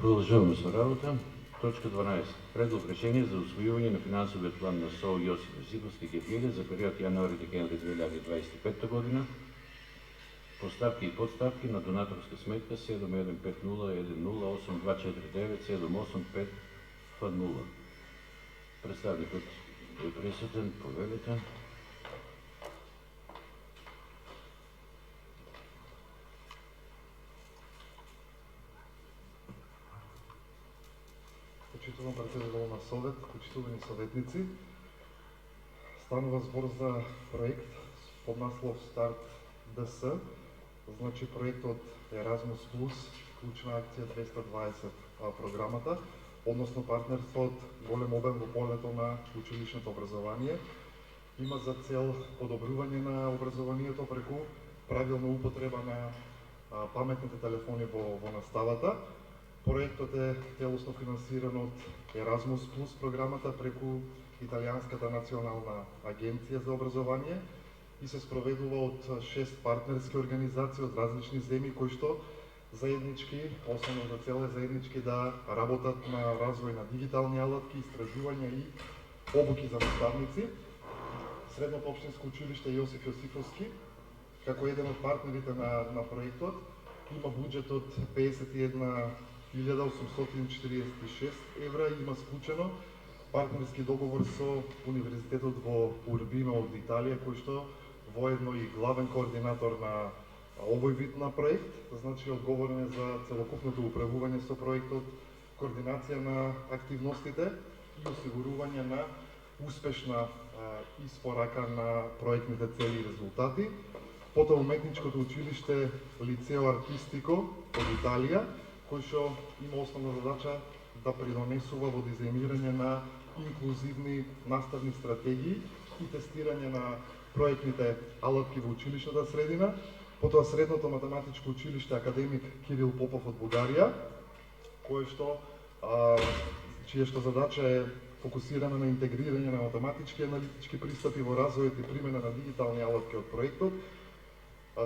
Продолжаваме со работа. Точка 12. Предлог решение за усвојување на финансовиот план на СО Јосиф Јосифовски ГФГ за период јануари-декември 2025 година. Поставки и подставки на донаторска сметка 71501082497850 Ф0. Представникот е присутен, повелете. Почитуван председател на Совет, почитувани советници, станува збор за проект под наслов Старт ДС, значи проектот Еразмус Плюс, клучна акција 220 програмата, односно партнерствот голем обем во полето на училишното образование, има за цел подобрување на образованието преку правилна употреба на паметните телефони во наставата. Проектот е целосно финансиран од Еразмус Плюс програмата преку Италијанската национална агенција за образование и се спроведува од 6 партнерски организации од различни земји кои што заеднички, основната цел е заеднички да работат на развој на дигитални алатки, истражувања и обуки за наставници. Средното општинско училиште Јосиф Јосифовски, како еден од партнерите на проектот, има буџет од 51.846 евра и има склучено партнерски договор со Универзитетот во Урбино од Италија, кој што воедно и главен координатор на овој вид на проект, значи одговорен е за целокупното управување со проектот, координација на активностите и осигурување на успешна испорака на проектните цели и резултати. Потоа уметничкото училиште Лицео Артистико од Италија, кој што има основна задача да придонесува во дизајнирање на инклузивни наставни стратегии и тестирање на проектните алатки во училишната средина. Потоа средното математичко училиште Академик Кирил Попов од Бугарија, чија задача е фокусирана на интегрирање на математички и аналитички пристапи во развојот и примена на дигитални алатки од проектот.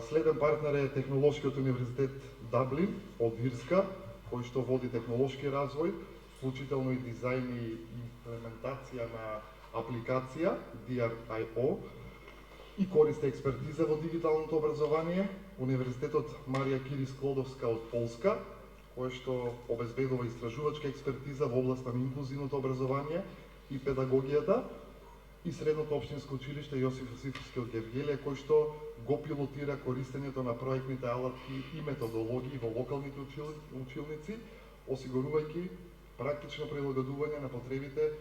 Следен партнер е Технолошкиот универзитет Даблин од Ирска, кој што води технолошки развој, вклучително и дизајн и имплементација на апликација DRIO и користи експертиза во дигиталното образование. Универзитетот Марија Кири Склодовска од Полска, кој што обезбедува истражувачка експертиза во областа на инклузивното образование и педагогијата, и средното општинско училиште Јосиф Јосифовски од Гевгелија, кој што го пилотира користењето на проектните алатки и методологии во локалните училници, осигурувајќи практично прилагодување на потребите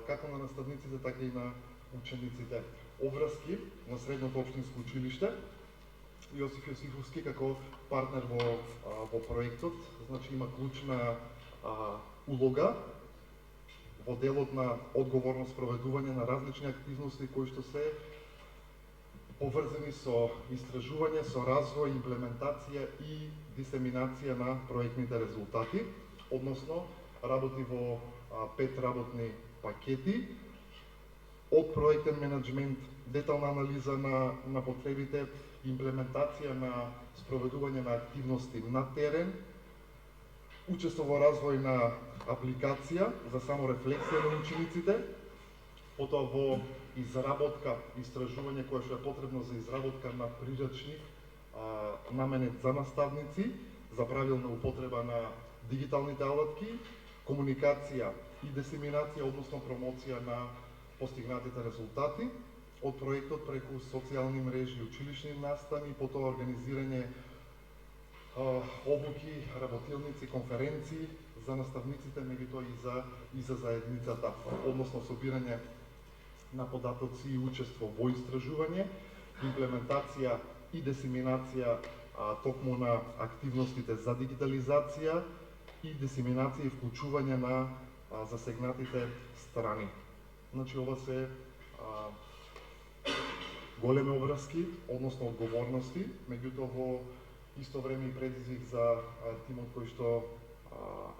како на наставниците, така и на учениците. Обврски на средното општинско училиште Јосиф Јосифовски како партнер во проектот, значи има клучна улога во делот на одговорно спроведување на различни активности кои што се поврзани со истражување, со развој, имплементација и дисеминација на проектните резултати, односно работи во 5 работни пакети од проектен менеджмент, детална анализа на потребите, имплементација на спроведување на активности на терен, учество во развој на апликација за саморефлексија на учениците, потоа во изработка, истражување кое што е потребно за изработка на прирачник наменет за наставници, за правилна употреба на дигиталните алатки, комуникација и дисеминација, односно промоција на постигнатите резултати од проектот преку социјални мрежи, училишни настани, потоа организирање обуки, работилници, конференции за наставниците, меѓутоа и за заедницата, односно собирање на податоци и учество во истражување, имплементација и дисеминација токму на активностите за дигитализација и дисеминација и вклучување на засегнатите страни. Значи ова се големи обврски, односно одговорности, меѓутоа во исто време и предизвик за тимот кој што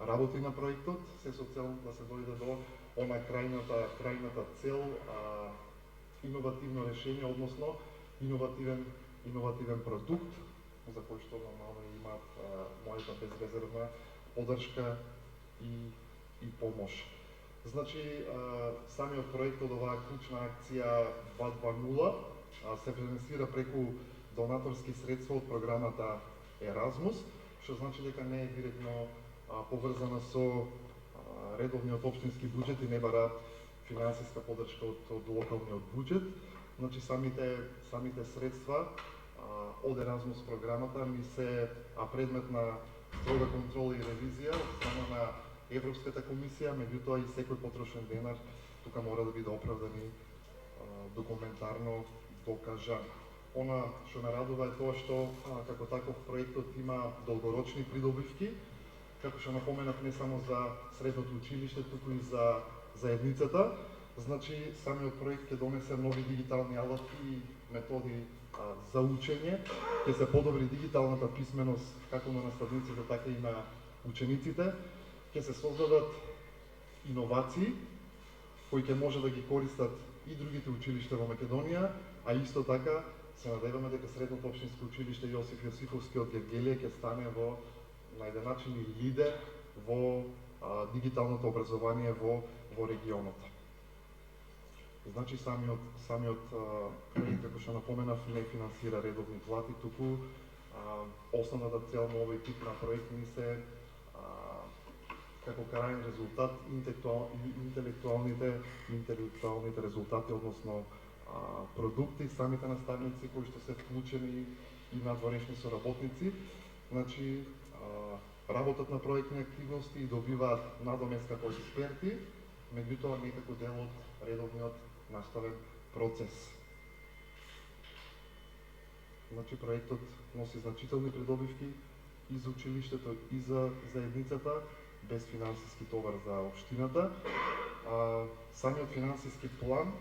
работи на проектот, се со цел да се дојде до она крајната цел, иновативно решение, односно иновативен продукт, за кој што нормално имаат мојата безрезервна поддршка и помош. Значи, самиот проект од оваа клучна акција 220 се финансира преку донаторски средства од програмата Еразмус, што значи дека не е директно поврзана со редовниот општински буџет и не бара финансиска поддршка од локалниот буџет. Значи, самите средства од Еразмус програмата ми се предмет на строга контрола и ревизија од страна на Европската комисија, меѓутоа и секој потрошен денар тука мора да биде оправдан и документарно докажан. Она што ме радува е тоа што како таков проектот има долгорочни придобивки, како што напоменав не само за средното училиште, туку и за заедницата. Значи, самиот проект ќе донесе нови дигитални алатки и методи за учење, ќе се подобри дигиталната писменост како на наставниците, така и на учениците, ќе се создадат иновации кои ќе може да ги користат и другите училишта во Македонија, а исто така се надеваме дека Средното општинско училиште Јосиф Јосифовски од Гевгелија ќе стане на еден начин и лидер во дигиталното образование во регионот. Значи, самиот проект, како што напоменав, не финансира редовни плати, туку основната цел на овој тип на проект ни се како крајен резултат интелектуалните резултати, односно продукти, самите наставници кои што се вклучени и надворешни соработници. Значи, работат на проектни активности и добиваат надомест како експерти, меѓутоа не како дел од редовниот наставен процес. Значи, проектот носи значителни придобивки и за училиштето и за заедницата, без финансиски товар за општината. Самиот финансиски план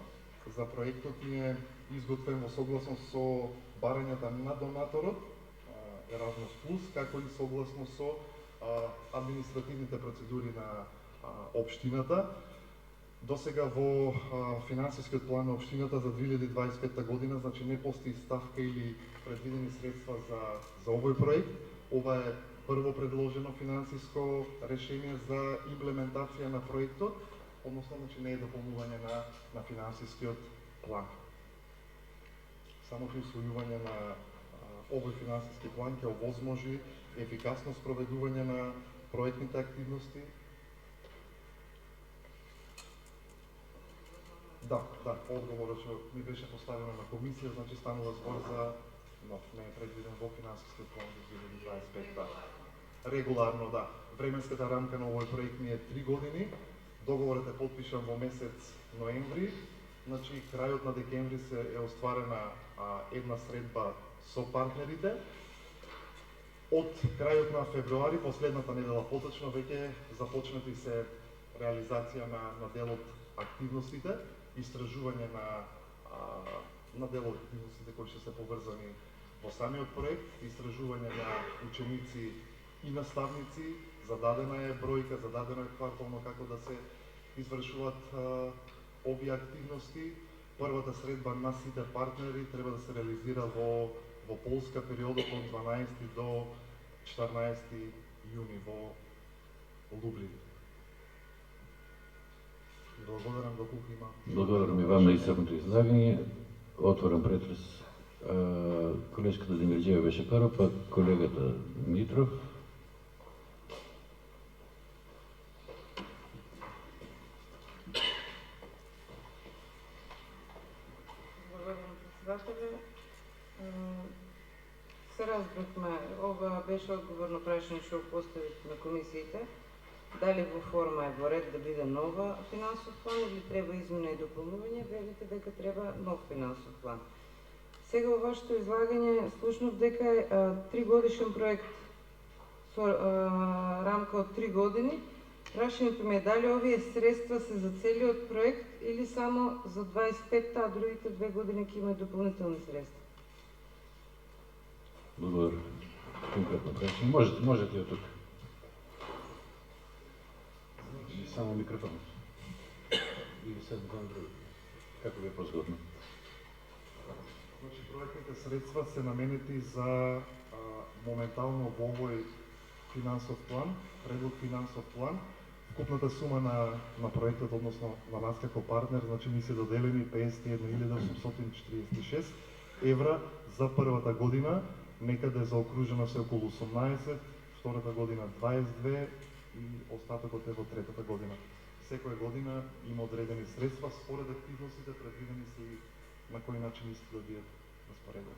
за проектот ни е изготвен во согласност со барањата на донаторот Еразмус Плюс, како и согласно со административните процедури на општината. Досега во финансискиот план на општината за 2025 година, значи не постои ставка или предвидени средства за овој проект. Ова е прво предложено финансиско решение за имплементација на проектот, односно значи не е дополнување на финансискиот план. Само усвојување на овој финансиски план ќе овозможи ефикасно спроведување на проектните активности. Да, одговорот што ми беше поставено на комисија, значи станува збор за нов, не е предвиден во финансискиот план за 2025. Регуларно, да. Временската рамка на овој проект ни е 3 години. Договорот е потпишан во месец ноември. Значи, крајот на декември е остварена една средба со партнерите. Од крајот на февруари, последната недела поточно, веќе започнати се реализација на дел од активностите, истражување на дел од активностите кои ще се поврзани во самиот проект, истражување на ученици и наставници, зададена е бројка, зададено е квартално како да се извршуваат овие активности. Првата средба на сите партнери треба да се реализира во Полска периодот од 12 до 14 јуни во Лубрин. Благодарам доколку има. Благодарам и вам на исцрпното излагање. Отворам претрес. Колешката Демирџиева беше прва, па колегата Митров. Благодарам, председателе. Се разбрахме, ова беше одговор на прашање што поставите на комисиите. Дали во форма е во ред да биде нова финансов план или треба измена и дополнување, велите дека треба нов финансов план. Сега во вашето излагање слушнав дека е 3-годишен проект со рамка од 3 години. Прашањето ми е дали овие средства се за целиот проект или само за 25-та, а другите 2 години ќе имаат дополнителни средства? Благодарам. Конкретно прашање. Можете од тука. Само микрофонот. Или седам кон други. Како ви е позгодно? Значи, проектните средства се наменети за моментално во овој финансов план, предлог финансов план. Вкупната сума на проектот, односно на нас како партнер, значи ни се доделени 51.846 евра за првата година, некаде заокружено се околу 18, втората година 22 и остатокот е во третата година. Секоја година има одредени средства според активностите, предвидени се и на кој начин искат да бидат распоредени.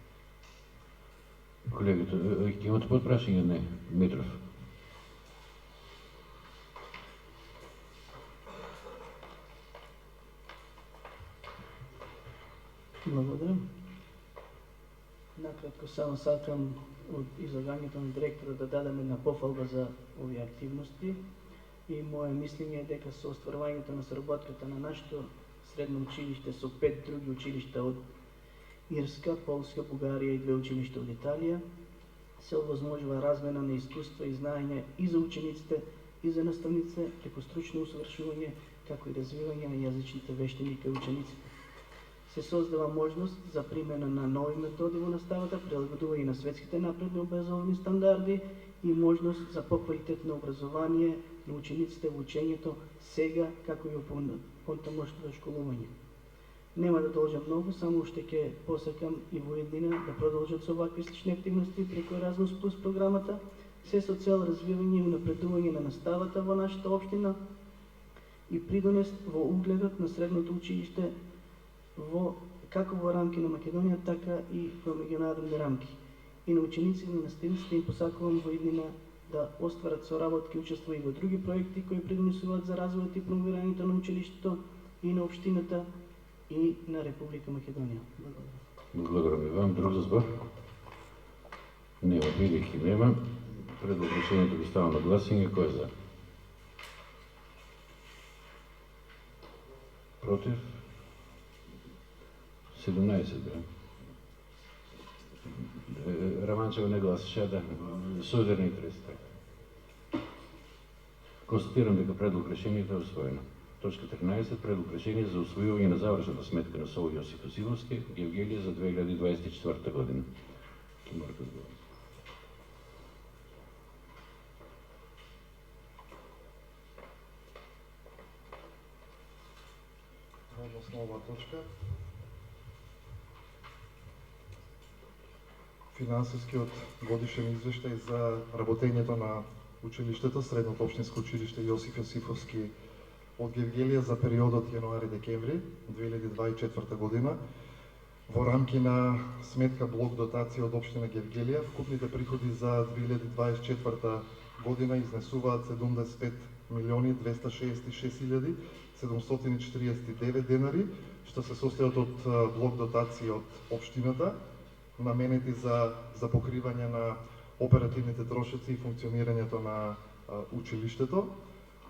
Колегите, ќе имате подпрашање? Не. Митров. Благодарам. Накратко само сакам од излагањето на директора да дадам една пофалба за овие активности и моје мислење е дека со остварувањето на соработката на нашето средно училиште со 5 други училишта од Ирска, Полска, Бугарија и 2 училишта од Италија се овозможува размена на искуства и знаење и за учениците и за наставниците преку стручно усовршување, како и развивање на јазичните вештини кај учениците. Се создава можност за примена на нови методи во наставата, прилагодување на светските напредни образовни стандарди и можност за поквалитетно образование на учениците во учењето сега, како и во понатамошното школување. Нема да должам многу, само уште ќе посакам и во иднина да продолжат со вакви слични активности преку Erasmus Plus програмата, се со цел развивање и унапредување на наставата во нашата општина и придонес во угледот на средното училиште како во рамки на Македонија, така и во меѓународни рамки. И на учениците и на наставниците им посакувам во иднина да остварат соработки и учествуваат во други проекти кои придонесуваат за развојот и промовирањето на училиштето и на општината и на Република Македонија. Благодарам. Благодарам и вам. Друг за збор? Нема, бидејќи нема. Предлог решението го ставам на гласање. Кој е за? Против? 17, да. Раманчева не гласаше, да. Сојдерни интерес. Констатирам дека предлог решението е усвоено. Точка 13. Предлог решение за усвојување на завршната сметка на СОУ Јосиф Јосифовски, Гевгелија за 2024 година. Марко одговори. Односно ова точка. Финансискиот годишен извештај за работењето на училиштето, Средното општинско училиште Јосиф Јосифовски од Гевгелија за периодот јануари-декември 2024 година. Во рамки на сметка блок дотација од општина Гевгелија, вкупните приходи за 2024 година изнесуваат 75.266.749 денари, што се состојат од блок дотација од општината, наменети за покривање на оперативните трошоци и функционирањето на училиштето.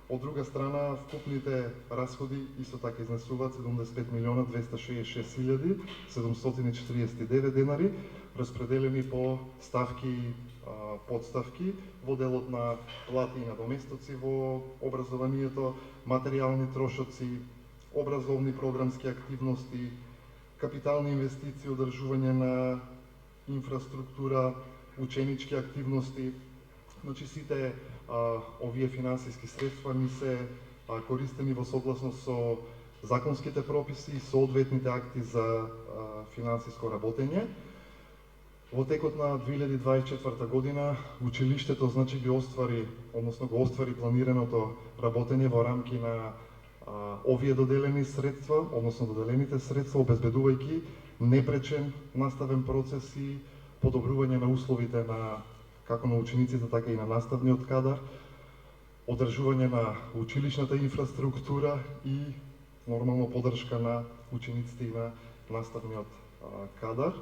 Од друга страна, вкупните расходи исто така изнесуваат 75.266.749 денари, распределени по ставки и подставки во делот на плати и надоместоци во образованието, материјални трошоци, образовни програмски активности, капитални инвестиции, одржување на инфраструктура, ученички активности. Значи сите овие финансиски средства ни се користени во согласност со законските прописи и соодветните акти за финансиско работење. Во текот на 2024 година училиштето значи го оствари планираното работење во рамки на овие доделени средства, односно доделените средства, обезбедувајќи непречен наставен процес и подобрување на условите на како на учениците, така и на наставниот кадар, одржување на училишната инфраструктура и нормално поддршка на учениците и на наставниот кадар.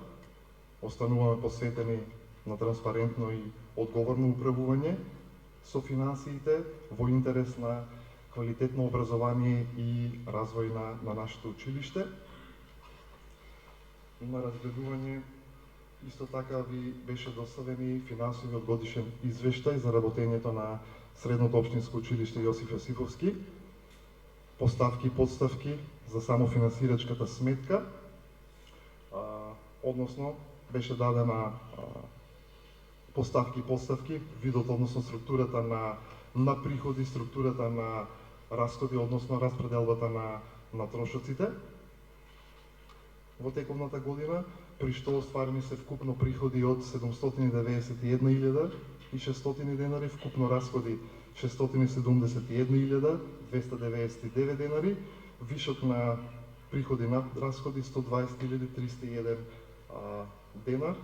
Остануваме посветени на транспарентно и одговорно управување со финансиите во интерес на квалитетно образование и развој на нашето училиште. На разгледување исто така ви беше доставен и финансовиот годишен извештај за работењето на Средното општинско училиште Јосиф Јосифовски, поставки и подставки за самофинансирачката сметка, односно беше дадена поставки и подставки, видот, односно структурата на приходи, структурата на расходи, односно распределбата на трошоците во тековната година, при што остварени се вкупно приходи од 791.600 денари, вкупно расходи 671.299 денари, вишок на приходи над расходи 120.301 денар.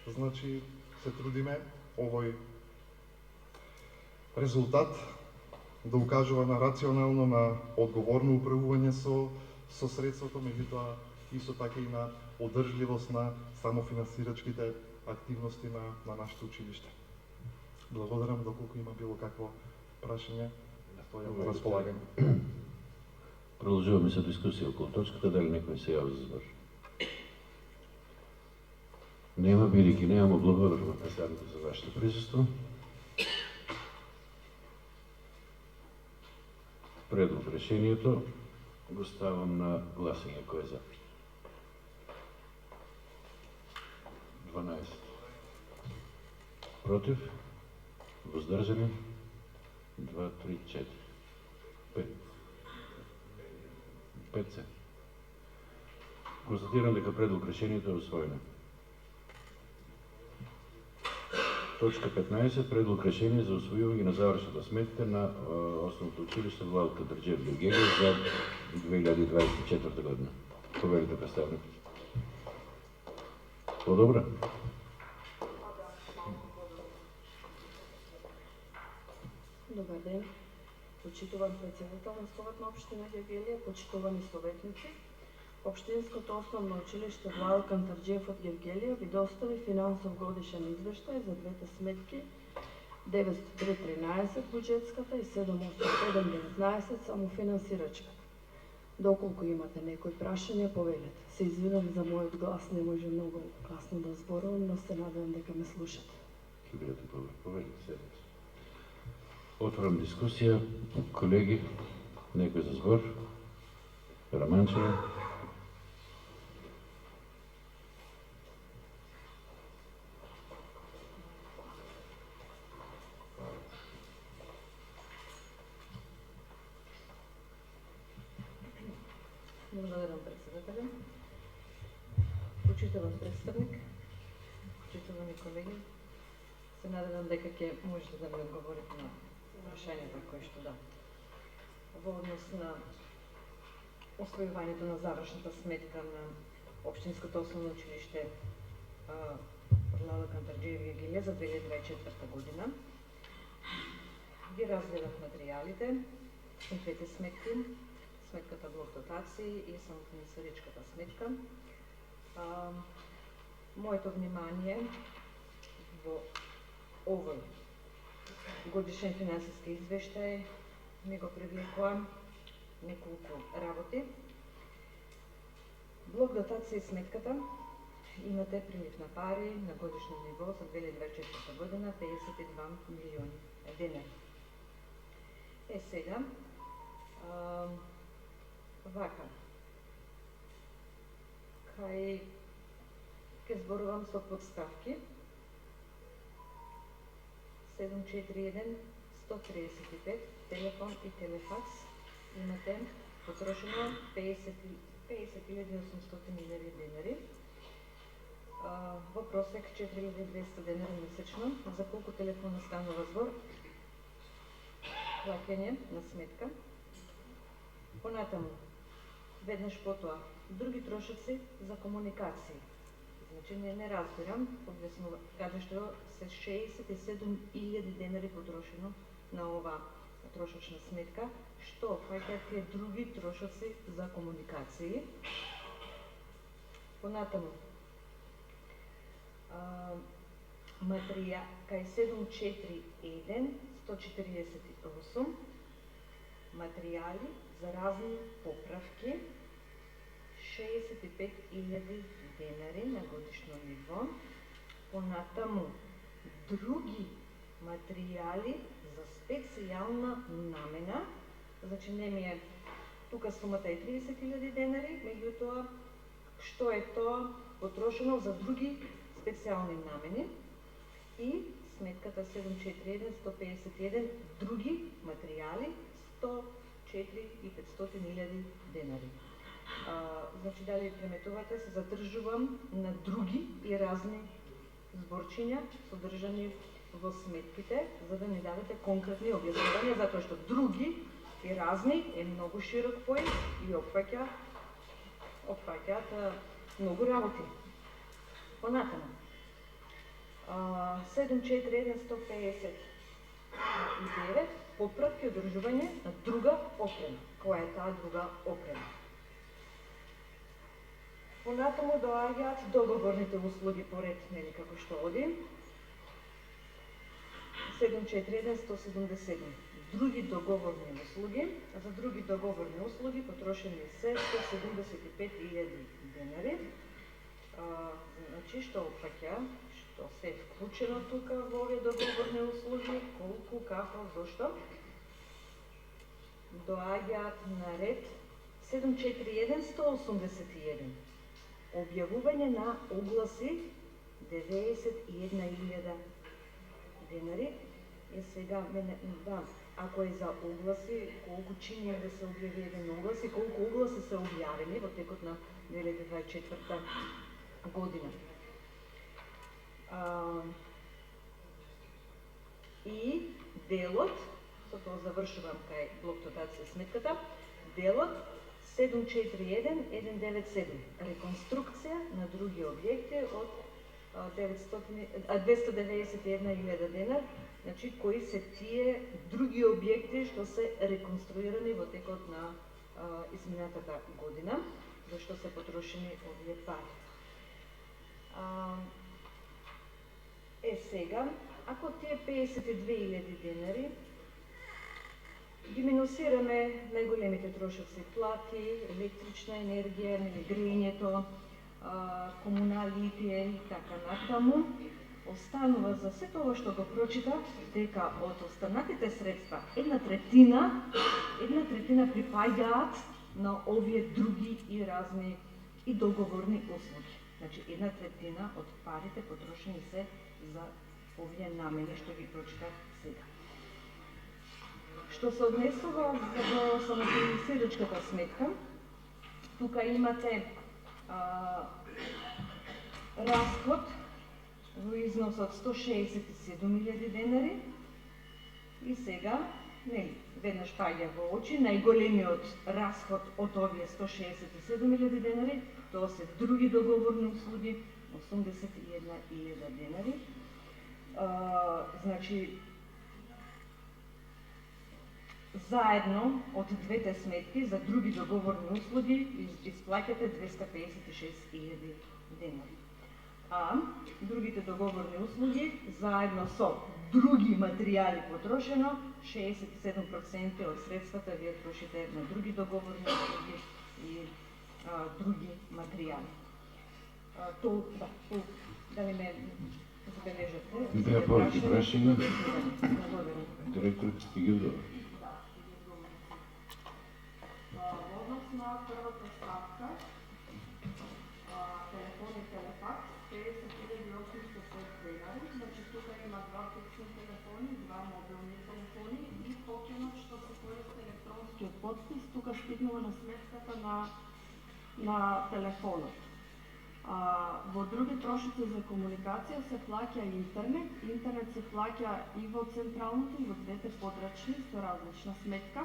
Значи се трудиме овој резултат да укажува на рационално, на одговорно управување со средството, меѓутоа исто така и на одржливост на самофинансирачките активности на нашето училиште. Благодарам, доколку има било какво прашање, стојам на располагање. Продолжуваме со дискусија околу точката, дали некој се јави за збор? Нема, бидејќи немamo, благодарам на представникот за вашето присуство. Предлог решението го ставам на гласање. Кој е за? 12. Против? Воздржани? 2, 3, 4. 5. 5 се. Констатирам дека предлог решението е усвоено. Точка 15. Предлог решение за усвојување на завршната сметка на Основното училиште Владо Кантарџиев Георгиев за 2024 година. Повелите представникот. Подобро? Добар ден. Почитуван председател на Советна општина Гевгелија, почитувани советници. Општинското основно училиште Владо Кантарџиев од Гевгелија ви достави финансов годишен извештај за двете сметки 9313 буџетската и 780719 самофинансирачката. Доколку имате некои прашања, повелете. Се извинувам за мојот глас, не може многу гласно да зборувам, но се надевам дека ме слушате. Ќе бидете повелите седмици. Отворам дискусија. Колеги, некој за збор? Раманчева. Благодарам, председателя. Почитуван представник, почитувани колеги, се надевам дека ќе можете да ми одговорите на прашањата кои што да. Во однос на усвојувањето на завршната сметка на Општинското основно училиште Владо Кантарџиев Гевгелија за 2024 година. Ви разгледав материјалите и двете сметки, сметката блок дотации и самофинансирачката сметка. Моето внимание во овој годишен финансиски извештај ми го привлекува неколку работи. Блок дотација и сметката имате прилив на пари на годишно ниво за 2024 година 52 милиони денари. Сега, вака, кај ке зборувам со подставки 741 135 телефон и телефакс имате потрошено 50.800 денари. Во просек 4.200 денари месечно. За колку телефона станува збор? Плаќање на сметка. Понатаму, веднаш потоа, други трошоци за комуникации. Значи не разбирам, објаснува, каде што се 67.000 денари потрошено на ова трошочна сметка, што фаќаат тие други трошоци за комуникации. Понатаму, кај 741 148 материјали за разни поправки 65.000 денари на годишно ниво. Понатаму други материјали за специјална намена, значи не ми е тука сумата е 30.000 денари, меѓутоа што е тоа потрошено за други специјални намени и сметката 741-151 други материјали 104.500.000 денари. Значи, дали приметувате, се задржувам на други и разни зборчиња содржани во сметките, за да не дадете конкретни објаснувања, затоа што други и разни е многу широк поим и опфаќаат многу работи. Понатаму. 741-159 поправки и одржување на друга опрема. Која е таа друга опрема? Понатаму доаѓаат договорните услуги по ред, нели како што оди. 741-177 други договорни услуги. За други договорни услуги потрошени се 175.000 денари. Значи, што опфаќа, што се е вклучено тука во овие договорни услуги, колку, како, зошто. Доаѓаат на ред 741-181 објавување на огласи 91.000 денари. И сега, ако е за огласи, колку чинија да се објави еден оглас и колку огласи се објавени во текот на 2024 година. И делот, со тоа завршувам кај блоктотација сметката, делот 741-197 реконструкција на други објекти од 291.000 денар, значи кои се тие други објекти што се реконструирани во текот на изминатата година, за што се потрошени овие пари. Сега, ако тие 52.000 денари ги минусираме најголемите трошоци, плати, електрична енергија, грејењето, комуналите и така натаму, останува за се тоа што го прочитав, дека од останатите средства една третина припаѓаат на овие други и разни и договорни услуги. Значи, една третина од парите потрошени се за овие намени што ги прочитав сега. Што се однесува до самофинансирачката сметка, тука имате расход во износ од 167.000 денари и сега, веднаш паѓа во очи, најголемиот расход од овие 167.000 денари, тоа се други договорни услуги, 81.000 денари. Значи, заедно од двете сметки за други договорни услуги исплаќате 256.000 денари. А другите договорни услуги заедно со други материјали потрошено, 67% од средствата вие трошите на други договорни услуги и други материјали. Дали ме забележате? Беа повеќе прашања. Директор Гилдова. Во однос на првата ставка, телефон и телефакс, 50.805 денари, значи тука има два фиксни телефони, два мобилни телефони и токенот што се користи електронскиот подпис, тука стигнува на сметката на телефонот. Во други трошоци за комуникација се плаќа интернет. Интернет се плаќа и во централното и во двете подрачни со различна сметка.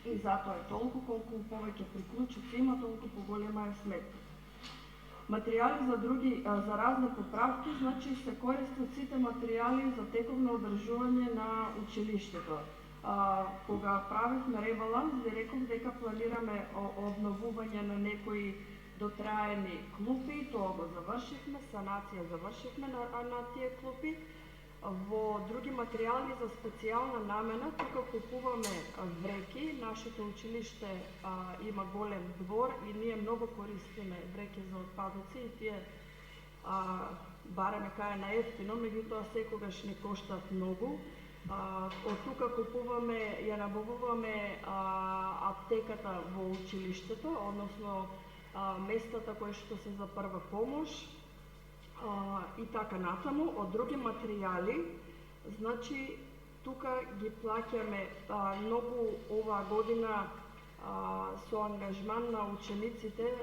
И затоа е толку колку повеќе приклучици има, толку поголема е сметка. Материјали за разни поправки, значи се користат сите материјали за тековно одржување на училиштето. Кога правихме ребаланс, ви реков дека планираме обновување на некои дотраени клупи, тоа го завршивме, санација завршивме на тие клупи. Во други материјали за специјална намена, тука купуваме вреки. Нашето училиште има голем двор и ние многу користиме вреки за отпадоци и тие бареме кај наевтино, меѓутоа секогаш не коштат многу. Од тука купуваме, ја набавуваме аптеката во училиштето, односно местата кои што се за прва помош, и така натаму. Од други материјали, значи тука ги плаќаме многу оваа година со ангажман на учениците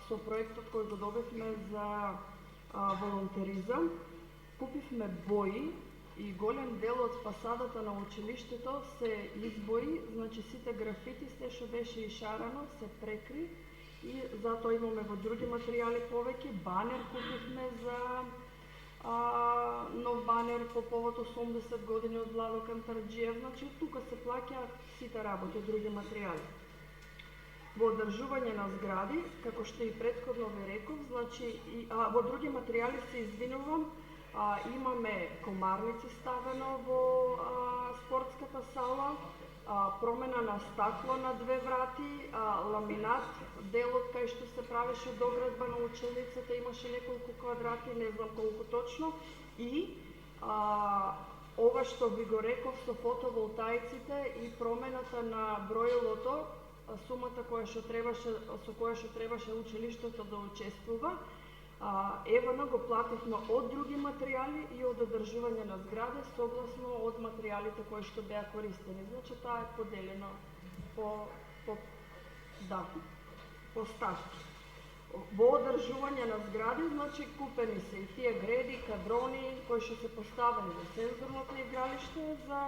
со проектот кој го добивме за волонтеризам. Купивме бои и голем дел од фасадата на училиштето се избои, значи сите графити, се што беше ишарано, се прекри и затоа имаме во други материјали повеќе. Банер купивме за нов банер по повод 80 години од Владо Кантарџиев, значи тука се плаќа сите работи, други материјали. Во одржување на згради, како што и претходно ви реков, значи во други материјали се извинувам, имаме комарници ставено во спортската сала, промена на стакло на 2 врати, ламинат, делот кај што се правеше доградба на училницата, имаше неколку квадрати, не знам колку точно, и ова што ви го реков со фотоволтаиците и промената на броилото, сумата со која што требаше училиштето да учествува, евано го плативме од други материјали и од одржување на зграде согласно од материјалите кои што беа користени. Значи таа е поделено по ставки. Во одржување на згради, значи купени се и тие греди, кадрони кои што се поставени во сензорното игралиште за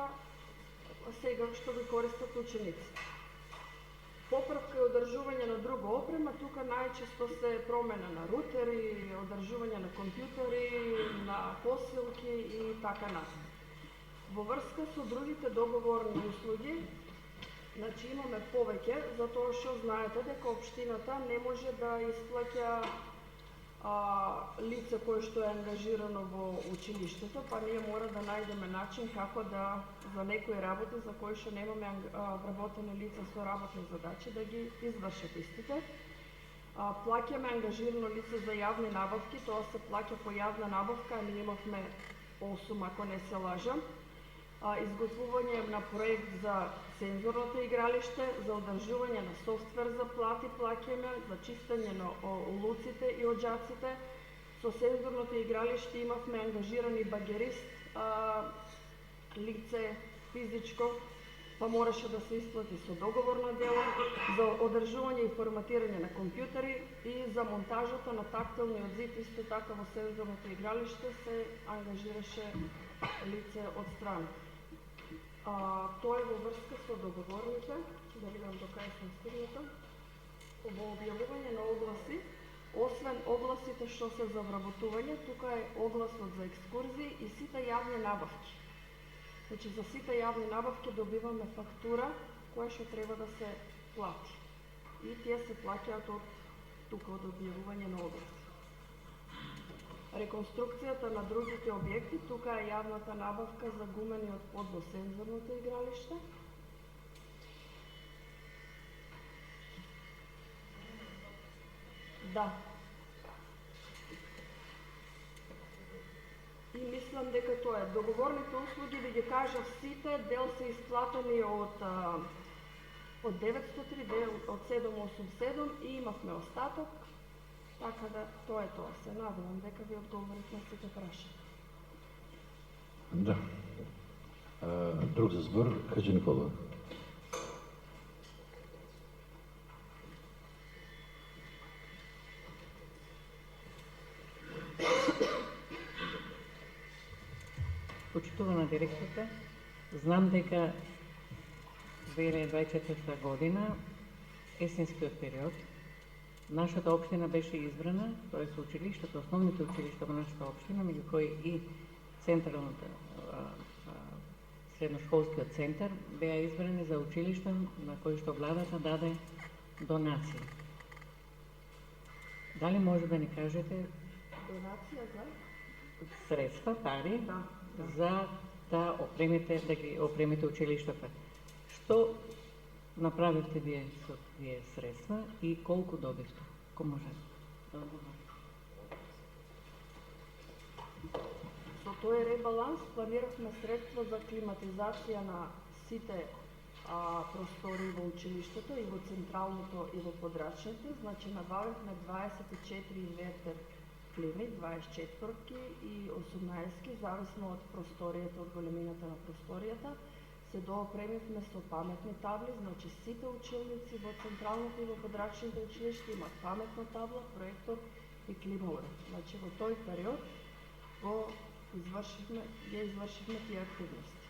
сега што ги користат учениците. Поправка и одржување на друга опрема, тука најчесто се промена на рутери, одржување на компјутери, на косилки и така натаму. Во врска со другите договорни услуги, значи имаме повеќе, затоа што знаете дека општината не може да исплаќа лице кое што е ангажирано во училиштето, па ние мора да најдеме начин како да за некои работи за кои што немаме вработени лица со работни задачи да ги извршат истите. Плаќаме ангажирано лице за јавни набавки, тоа се плаќа по јавна набавка, а ние имавме 8 ако не се лажам. Изготвување на проект за сензорното игралиште, за одржување на софтвер за плати плаќаме, за чистење на улуците и оџаците. Со сензорното игралиште имавме ангажирани багерист, лице физичко, па мораше да се исплати со договорно дело, за одржување и форматирање на компјутери и за монтажата на тактилниот зид, исто така во сензорното игралиште се ангажираше лице од страна. Тоа е во врска со договорните, да видам до кај сум стигната. Во објавување на огласи, освен огласите што се за вработување, тука е огласот за екскурзии и сите јавни набавки. Значи за сите јавни набавки добиваме фактура која што треба да се плати. И тие се плаќаат од тука од објавување на огласи. Реконструкцијата на другите објекти, тука е јавната набавка за гумениот под во сензорното игралиште. Да. И мислам дека тоа е. Договорните услуги, ви ги кажав сите, дел се исплатени од 903, дел од 787 и имавме остаток. Така да, тоа е тоа. Се надевам дека ви одговорив на сите прашања. Да. Друг за збор, Хаџи Никола. Почитувана директорка, знам дека 2024 година, есенскиот период, нашата општина беше избрана, тоа е училиштето, основните училишта во нашата општина, меѓу кои и централната средношколскиот центар, беа избрани за училишта на кои што владата даде донации. Дали може да ни кажете Донација за? средства, пари, Да. за да ги опремите училиштата? Што направивте вие со тие средства и колку добивте? Ко може да одговори? Со тој ребаланс планиравме средства за климатизација на сите простори во училиштето и во централното и во подрачните, значи набавивме 24 инвертер клими, 24-ки и 18-ки, зависно од просторијата, од големината на просторијата. Се доопремивме со паметни табли, значи сите училници во централното и во подрачните училишта имат паметна табла, проектор и климауред. Значи во тој период ги извршивме тие активности.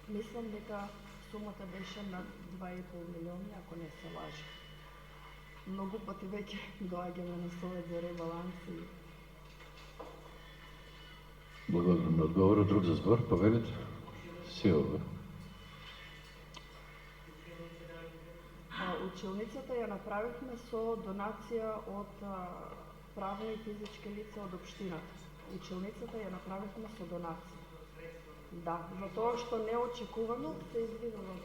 Мислам дека сумата беше над 2,5 милиони, ако не се лажи. Многу пати веќе доаѓаме на совет за ребаланс и... Благодарам на одговорот. Друг за збор, повелите? Силва. Училницата ја направивме со донација од правни и физички лица од општината. Училницата ја направивме со донација. Да, затоа што неочекувано, се извидува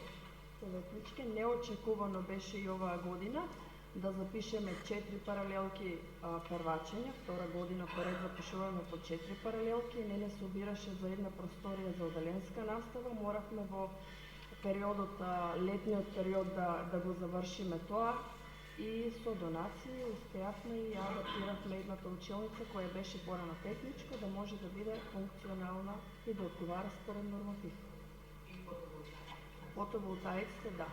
советнички, неочекувано беше и оваа година да запишеме 4 паралелки првачења, втора година поред запишуваме по 4 паралелки и не собираше за една просторија за одаленска настава, моравме во периодот, летниот период да го завршиме тоа и со донации успеавме и адаптиравме едната училница која беше порано техничка да може да биде функционална и да одговара според норматив. Фотоволтаиците, да.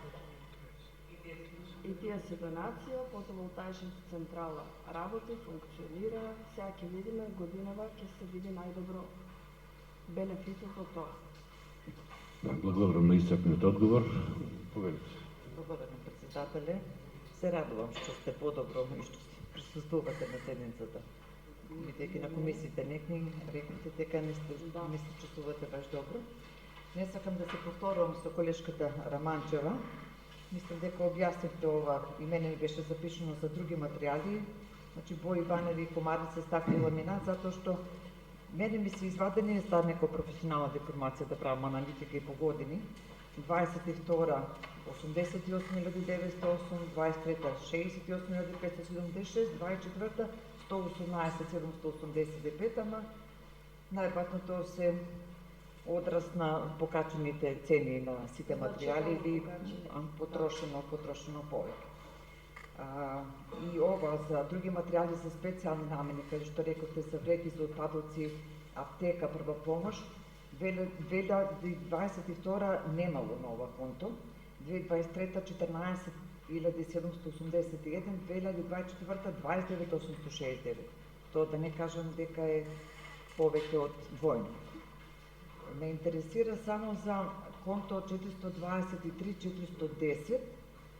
И тие се донација, фотоволтаичната централа работи, функционира, сега ќе видиме годинава ќе се види најдобро бенефитот од тоа. Благодарам на исцрпниот одговор. Повелите. Благодарам, председателе. Се радувам што сте подобро и што присуствувате на седницата. Бидејќи на комисиите некни рекнете дека не се чувствувате баш добро. Не сакам да се повторувам со колешката Раманчева. Мислам дека објаснивте ова и мене ми беше запишано за други материјали, значи бои, банери, комарица, стакли, ламинат, затоа што мене ми се извадени за некоја професионална деформација да правам аналитика и по години. 22-та 88.908, 23-та 68.576, 24-та 118.785, ама најбатното се одраз на покачените цени на сите материјали или потрошено повеќе. И ова за други материјали за специјални намени, каде што рековте за вреки за отпадоци, аптека, прва помош, 2022 немало на ова конто, 2023 14.781, 2024 29.869. Тоа да не кажам дека е повеќе од двојно. Ме интересира само за конто 423.410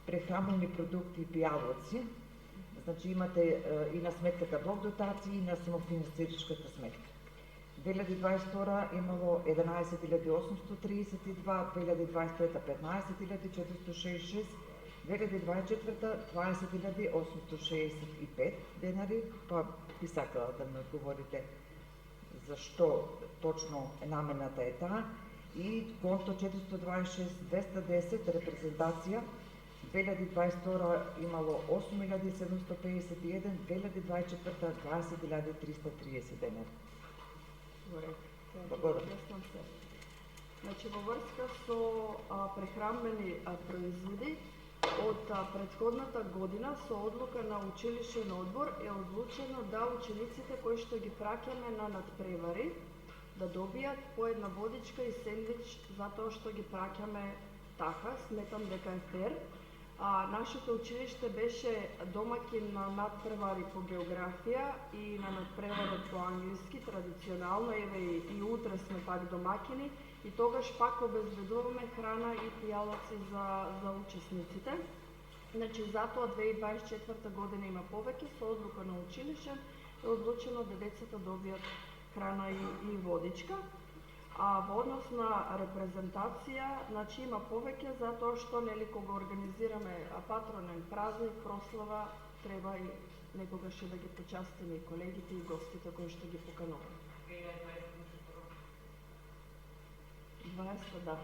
прехранени продукти и пијалоци. Значи имате и на сметката блок дотации и на самофинансирачката сметка. 2022 имало 11.832, 2023 15.466, 2024 20.865 денари, па би сакала да ме одговорите зашто точно намената е таа, и конто 426.210 репрезентација, 2022 имало 8.751, 2024 20.330 денари. Благодарам. Значи, во врска со прехранбени производи, од претходната година со одлука на училишен одбор е одлучено да учениците кои што ги праќаме на надпревари да добијат по една водичка и сендвич затоа што ги праќаме така, сметам дека е фер. Нашето училиште беше домакин на надпревари по географија и на надпреварот по англиски, традиционално, еве и утре сме пак домакини, и тогаш пак обезбедуваме храна и пијалоци за учесниците. Значи, затоа 2024 година има повеќе, со одлука на училишен е одлучено да децата добијат храна и водичка. Во однос на репрезентација, значи има повеќе затоа што нели кога организираме патронен празник, прослава, треба и некогаш да ги почастиме и колегите и гостите кои што ги покануваме. 20, да.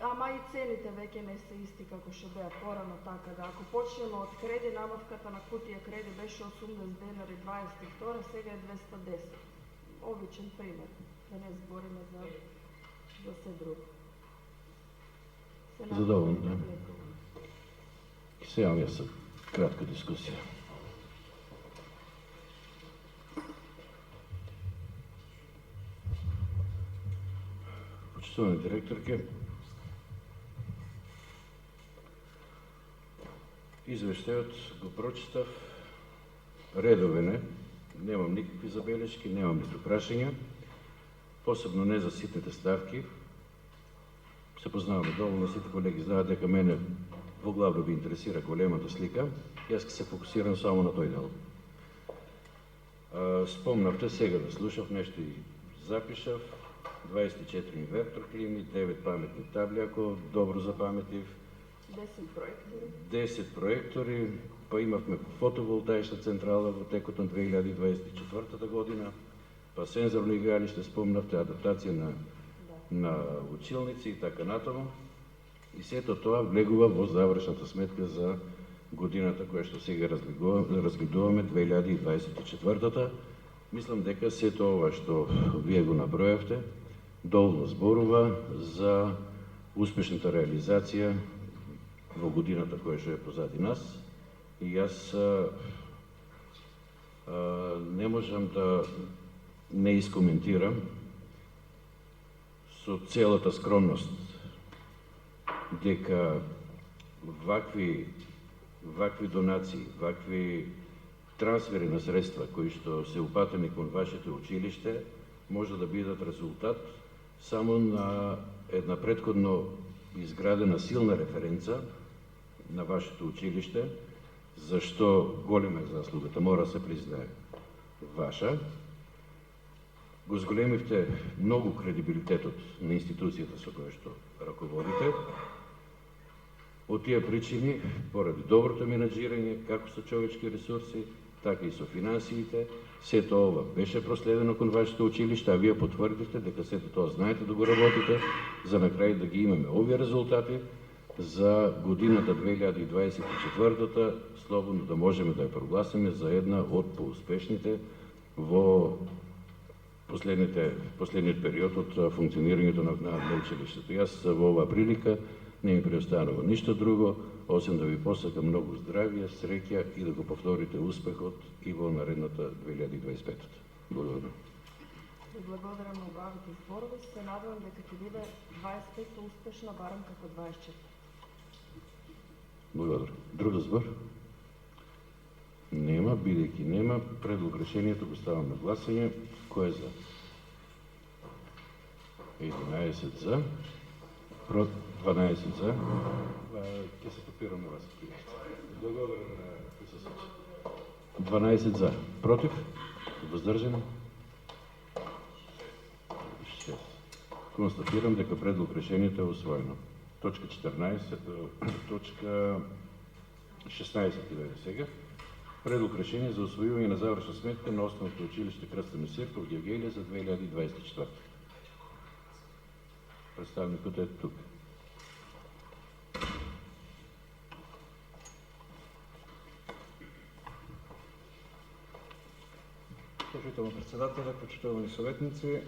Ама и цените веќе не се исти како што беа порано, така да ако почнеме од креди, набавката на кутија креди беше 80 денари 22, сега е 210. Обичен пример, да не збориме за се друго. Задоволно, да. Ќе се јавам јас за кратка дискусија. Почитувана директорке, извештајот го прочитав, редовен е, немам никакви забелешки, немам ниту прашања, посебно не за ситните ставки. Се познаваме доволно, сите колеги знаат дека мене во главно би интересира големата слика, јас ќе се фокусирам само на тој дел. Спомнавте, сега да слушав нешто и запишав, 24 инвертор клими, 9 паметни табли, ако добро запаметив, 10 проектори, па имавме фотоволтаична централа во текот на 2024 година, па сензорно игралиште, спомнавте, адаптација на училници и така натаму. И сето тоа влегува во завршната сметка за годината која што сега разгледуваме, 2024. Мислам дека сето ова што вие го набројавте, доволно зборува за успешната реализација во годината која што е позади нас. И јас не можам да не искоментирам со целата скромност дека вакви донации, вакви трансфери на средства кои што се упатени кон вашите училиште може да бидат резултат само на една претходно изградена силна референца на вашето училиште, зашто голема е заслугата, мора да се признае ваша. Го зголемивте многу кредибилитетот на институцијата со која што раководите. Од тие причини, поради доброто менаџирање, како со човечки ресурси, така и со финансиите, сето ова беше проследено кон вашето училиште, а вие потврдивте дека сето тоа знаете да го работите, за на крај да ги имаме овие резултати за годината 2024, слободно да можеме да ја прогласиме за една од поуспешните во последниот период од функционирањето на училиштето. Јас во оваа прилика не ми преостанува ништо друго, освен да ви посакам многу здравје, среќа и да го повторите успехот и во наредната 2025. Благодарам. Благодарам на убавите зборови. Се надевам дека ќе биде 25 успешна, барем како 24. Благодарам. Друг збор? Нема, бидејќи нема, предлог решението го ставам на гласање. Кој е за? 11 за. 12 за. Ќе се попирам на вас. Благодарам на присуството. 12 за. Против? Воздржани? 6. Констатирам дека предлог решението е усвоено. Точка 14, точка 16 ќе сега. Предлог решение за усвојување на завршна сметка на Основното училиште Крстен Месир во Гевгелија за 2024. Представникот е тук. Почитуван председателе, почитувани советници,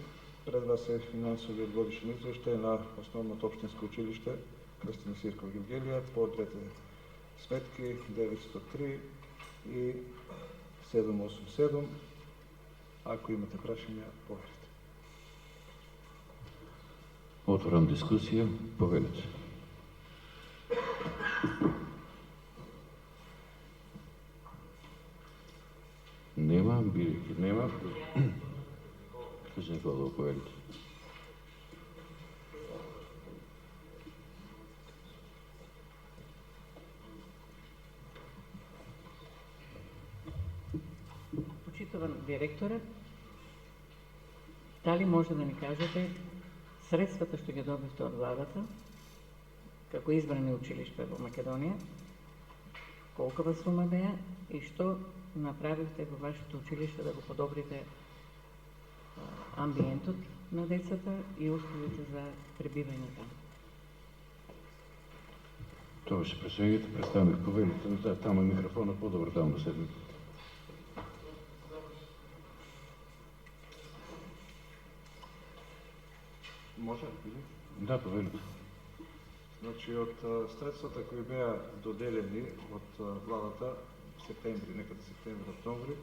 пред вас е финансовиот годишен извештај на Основното општинско училиште Крстен Месир во Гевгелија по двете сметки 903 и 787. Ако имате прашања, повелете. Отворам дискусија, повелете. Нема, бидејќи нема. Кажи Никола да повелите. Почитуван директоре, дали може да ни кажете средствата што ги добивте од владата, како избрани училишта во Македонија, колкава сума беа и што направивте во вашето училиште да го подобрите амбиентот на децата и условите за пребивање таму? Тоа беше прашањето, представник повелите, таму е микрофонот, подобро таму да седнете. Може? Да, повелите. Значи, од средствата кои беа доделени од владата септември, некаде септември, октомври,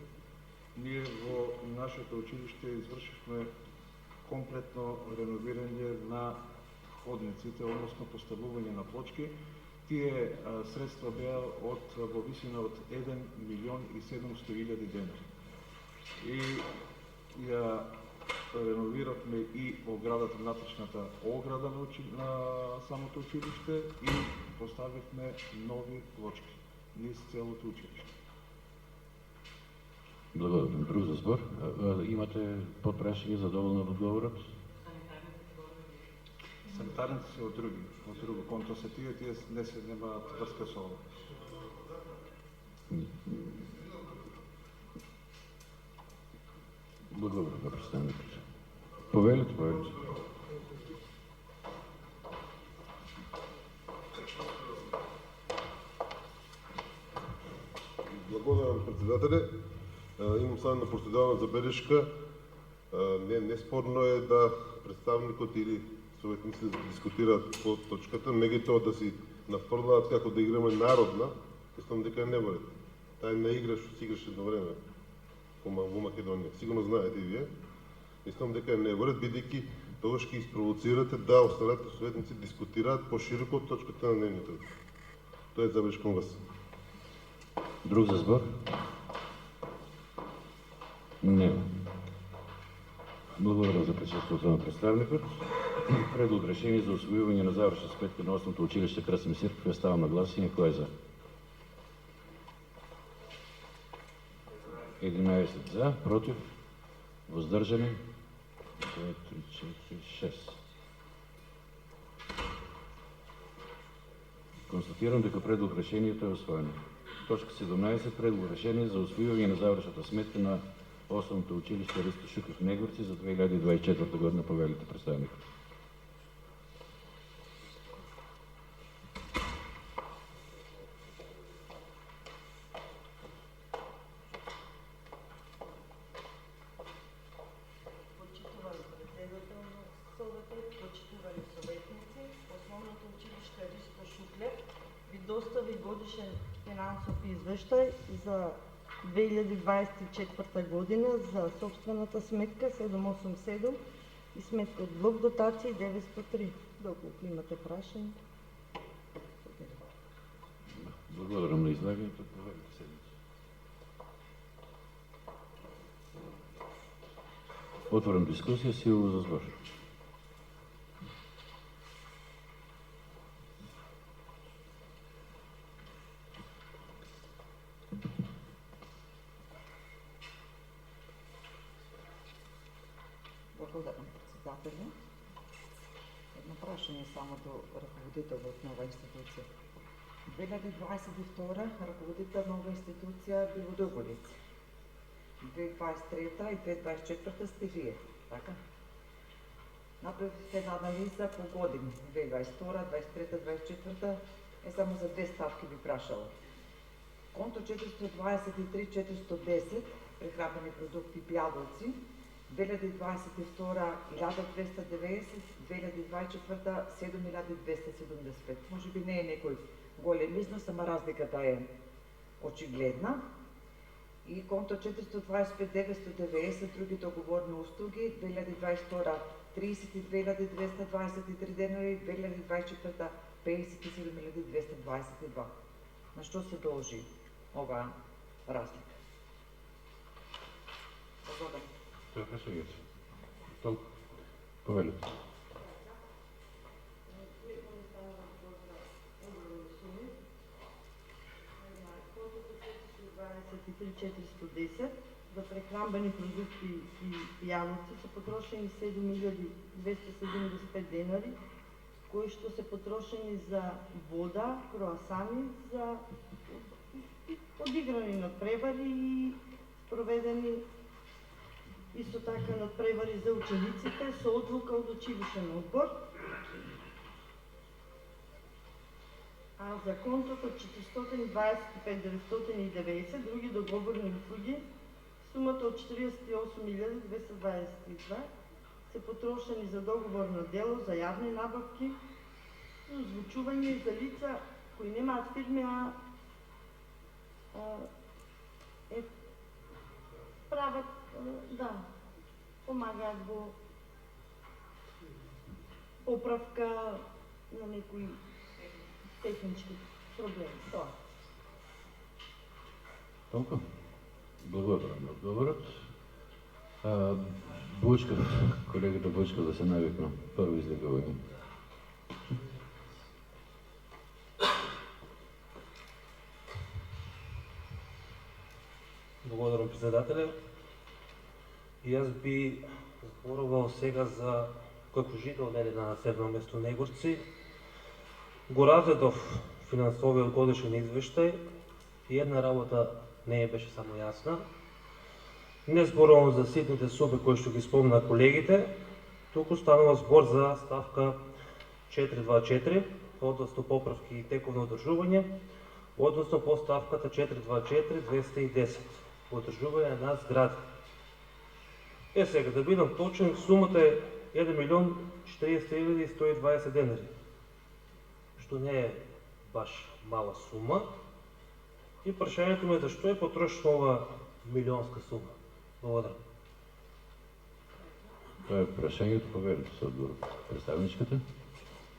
ние во нашето училиште извршивме комплетно реновирање на ходниците, односно поставување на плочки. Тие средства беа во висина од 1.700.000 денари. И ја реновиравме и оградата, внатрешната ограда на самото училиште и поставивме нови плочки низ целото училиште. Благодарам. Друг за збор? Имате подпрашање за доволно одговорот? Санитарните се од друго конто се тие не се немаат врска со ова. Благодарам, представникот. Повелите. Благодарам, председателе. Имам само една процедурна забележка. Неспорно е да представникот или советниците да дискутираат по точката, меѓутоа да си нафрлаат како да играме народна, мислам дека не вред. Таа не игра што се играше едно време во Македонија. Сигурно знаете и вие. Мислам дека не вред, бидејќи тогаш ќе испровоцирате да останатите советници дискутираат пошироко од точката на дневниот ред. Тоа е забелешка кон вас. Друг за збор? Нема. Благодарам за присуствието на представникот. Предлог решение за усвојување на завршна сметка на Основното училиште Красимир Сирков ја ставам на гласање. Кој е за? 11 за, против, воздржани 2, 3, 4, 6. Констатирам дека предлог решението е усвоено. Точка 17. Предлог решение за усвојување на завршната сметка на Основното училиште Ристо Шуков Негорци за 2024 година. Повелите представникот. Почитувани председател на Совета, почитувани советници, Основното училиште Ристо Шуклев ви достави годишен финансов извештај за 2024 година за собствената сметка 787 и сметка од блок дотации 903. Доколку имате прашање. Благодарам на излагањето. Повелите седмици. Отворам дискусија. Силово за збор. Благодарам, председателя. Едно прашање само до раководителот на оваа институција. 2022 раководител на оваа институција би во Дубовица. 2023 и 2024 сте вие, така? Направите една анализа по години. 2022, 2023, 2024 е само за две ставки би прашала. Конто 423-410 прехранбени продукти пијадолци, 2022 1290, 2024 7275. Може би не е некој голем износ, ама разликата е очигледна. И конто 425-990 други договорни услуги, 2022 32.223 денари, 2024 57.222. На што се должи оваа разлика? Благодарам. Тоа е прашањето. Толку. Повелите. за прехранбени продукти и пијаноци се потрошени 7.275 денари, кои што се потрошени за вода, круасани, за одиграни надпревари и проведени исто така надпревари за учениците со одлука од училишен одбор. А за контото 425.990 други договорни услуги, сумата од 48.222 се потрошени за договорно дело, за јавни набавки, за озвучување за лица кои немаат фирми, прават, помагаат во поправка на некои технички проблеми. Тоа. Толку? Благодарам на одговорот. Бучков, колегата Бучков да се навикна прво излегување. Благодарам, председателе. И јас би зборувал сега за како жител на населено место Негорци. Го разгледав финансовиот годишен извештај и една работа не беше само јасна. Не зборувам за ситните суми кои што ги спомна колегите, туку станува збор за ставка 424, односно поправки и тековно одржување, односно по ставката 424-210, одржување на згради. Сега, да бидам точен, сумата е 1.040.120 денари, што не е баш мала сума. И прашањето ми е зашто е потрошена ова милионска сума. Благодарам. Тоа е прашањето, поверите се одговор. Представничката?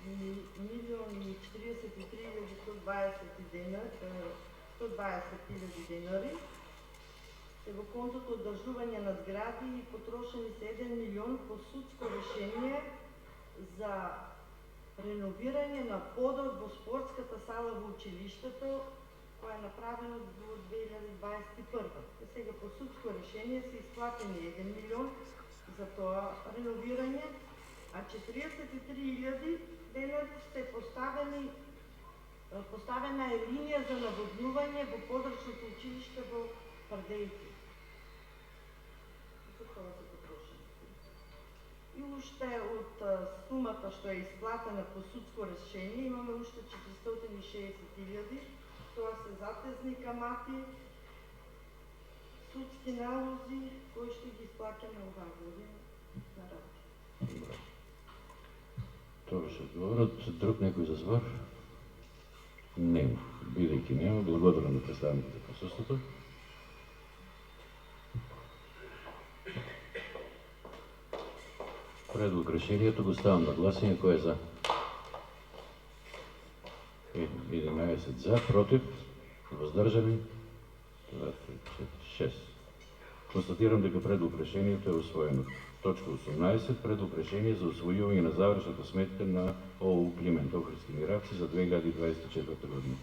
1.043.120 денари се во контото одржување на згради и потрошени се 1 милион по судско решение за реновирање на подот во спортската сала во училиштето, која е направено до 2021. Сега по судско решение се исплатени 1 милион за тоа реновирање, а 43.000 денари се поставена е линија за наводнување во подрачното училиште во Пардејки. За тоа се потрошени. И уште од сумата што е исплатена по судско решение имаме уште 460.000. Тоа се затезни камати, судски налози кои што ги исплаќаме оваа година на работа. Тоа беше одговорот. Друг некој за збор? Нема. Бидејќи нема, благодарам на представниките за присуството. Предлог решението го ставам на гласање. Кој е за? 11 за, против, воздржани, 2, 3, 4, 6. Констатирам дека предлог решението е усвоено. Точка 18. Предлог решение за усвојување на завршната сметка на ОУ Климент Охридски Миравци за 2024 година.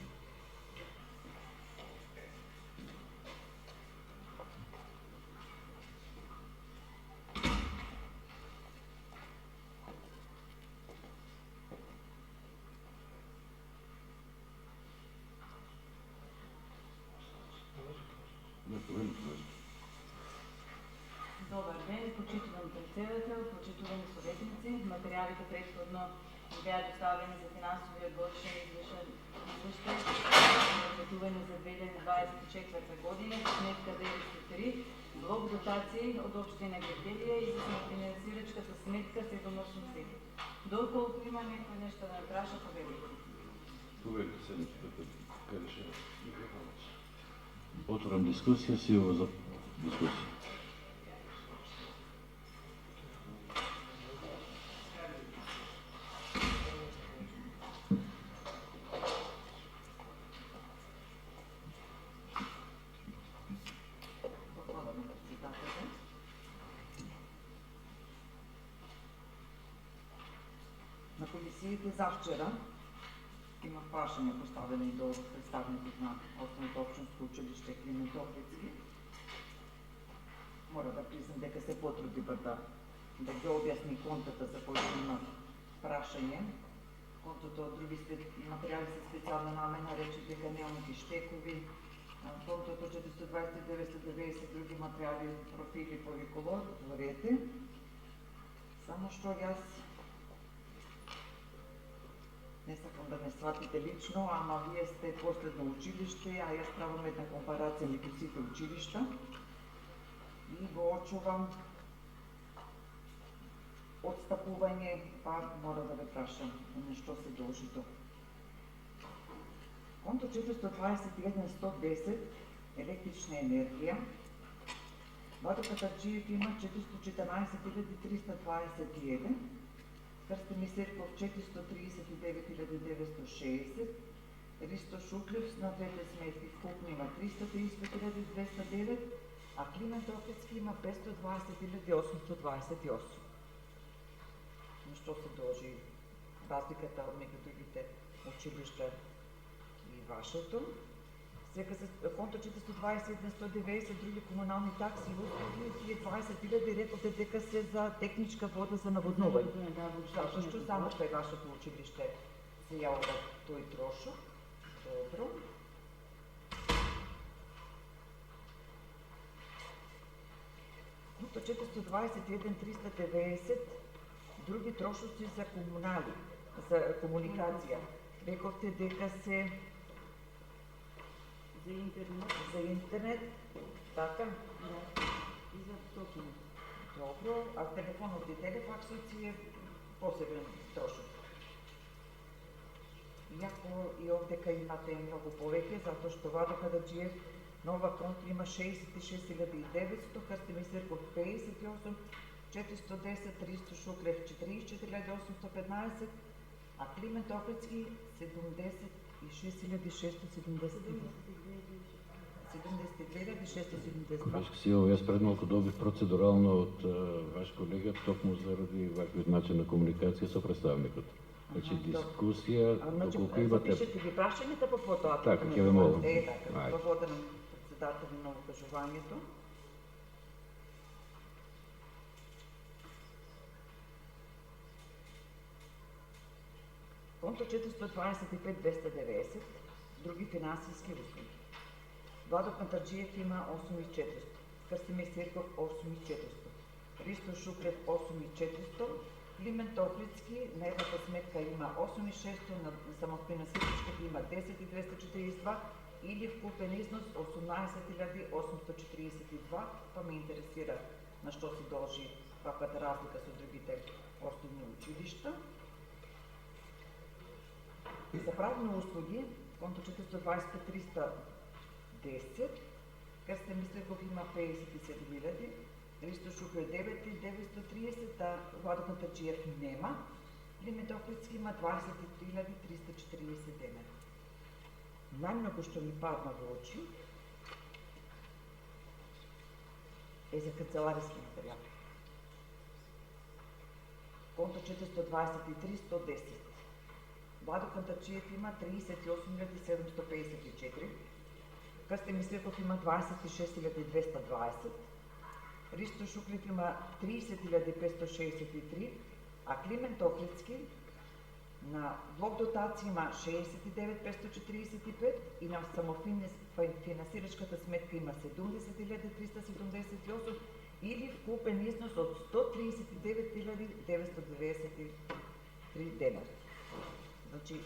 Добар ден, почитуван председател, почитувани советници. Материјалите претходно беа доставени за финансовиот годишен извештај разпределување за 2024 година, сметка 903, блок дотации од општина Гевделија и за финансирачката сметка 787. Доколку има некој нешто да праша, поверите. Поверите се нешто да кажеше. Отворам дискусија, силно за дискусија. На комисиите завчера има прашање поставени до представникот на Основното општинско училиште Климент Охридски. Мора да признам дека се потруди да ги објасни контата за кој има прашање. Контото од други материјали со специјална намена рече дека нема никакви штекови. Контото 420-990 други материјали, профили, повиколор, отворете. Само што јас не сакам да ме сватите лично, ама вие сте последно училиште, а јас правам една компарација меѓу сите училишта и го очувам отстапување, па мора да ве прашам на што се должи тоа. Конто 421.110 електрична енергија, Вадо Катарджиев има 414.321, Крстими Серков 439.960, Ристо Шуклев на двете сметки вкупно има 330.209, а Климент Охридски има 520.828. На што се дължи разликата меѓу другите училишта и вашето? Сега се конто 421.190 други комунални такси и услуги, тие 20.000 реколте дека се за техничка вода за наводнување. Зашто само кај вашето училиште се јавува тој трошок? Добро. Конто 421.390 други трошоци за комунали, за комуникација. Рековте дека се за интернет, така? И за токени. Добро, а телефоните и телефаксоци е посебен трошок. Иако и овдека имате многу повеќе, затоа што Вадо Кададжиев нова конто има 66.900, Крстими Серков 58, 410, Ристо Шуклев 44.815, а Климент Охридски 72.672. Колешка Силова, јас пред малку добив процедурално од ваш колега, токму заради ваквиот начин на комуникација со представникот. Значи дискусија, доколку имате... Запишете ги прашањата по фотоа. Така, ќе ве молам. Така, проводен председател на укажувањето. Конто 425.290, други финансиски услуги. Владо Кантарджиев има 8.400, Крстимир Серков 8.400, Ристо Шуклев 8.400, Климент Охридски на едната сметка има 8.600, на самофинансирачката има 10.242 или вкупен износ 18.842, па ме интересира на што се должи ваквата разлика со другите основни училишта. За правни услуги, конто 425.310, Крстимир Серков има 57.000, Ристо Шуклев 9.930, а Владо Кантарджиев нема, Климент Охридски има 23.349. Најмногу што ми падна во очи е за канцелариски материјал. Конто 423.110. Владо Кантарджиев има 38.754, Крстимир Серков има 26.220, Ристо Шуклев има 30.563, а Климент Охридски на блок дотација има 69.545 и на самофинансирачката сметка има 70.378 или вкупен износ од 139.993 денари. Значи,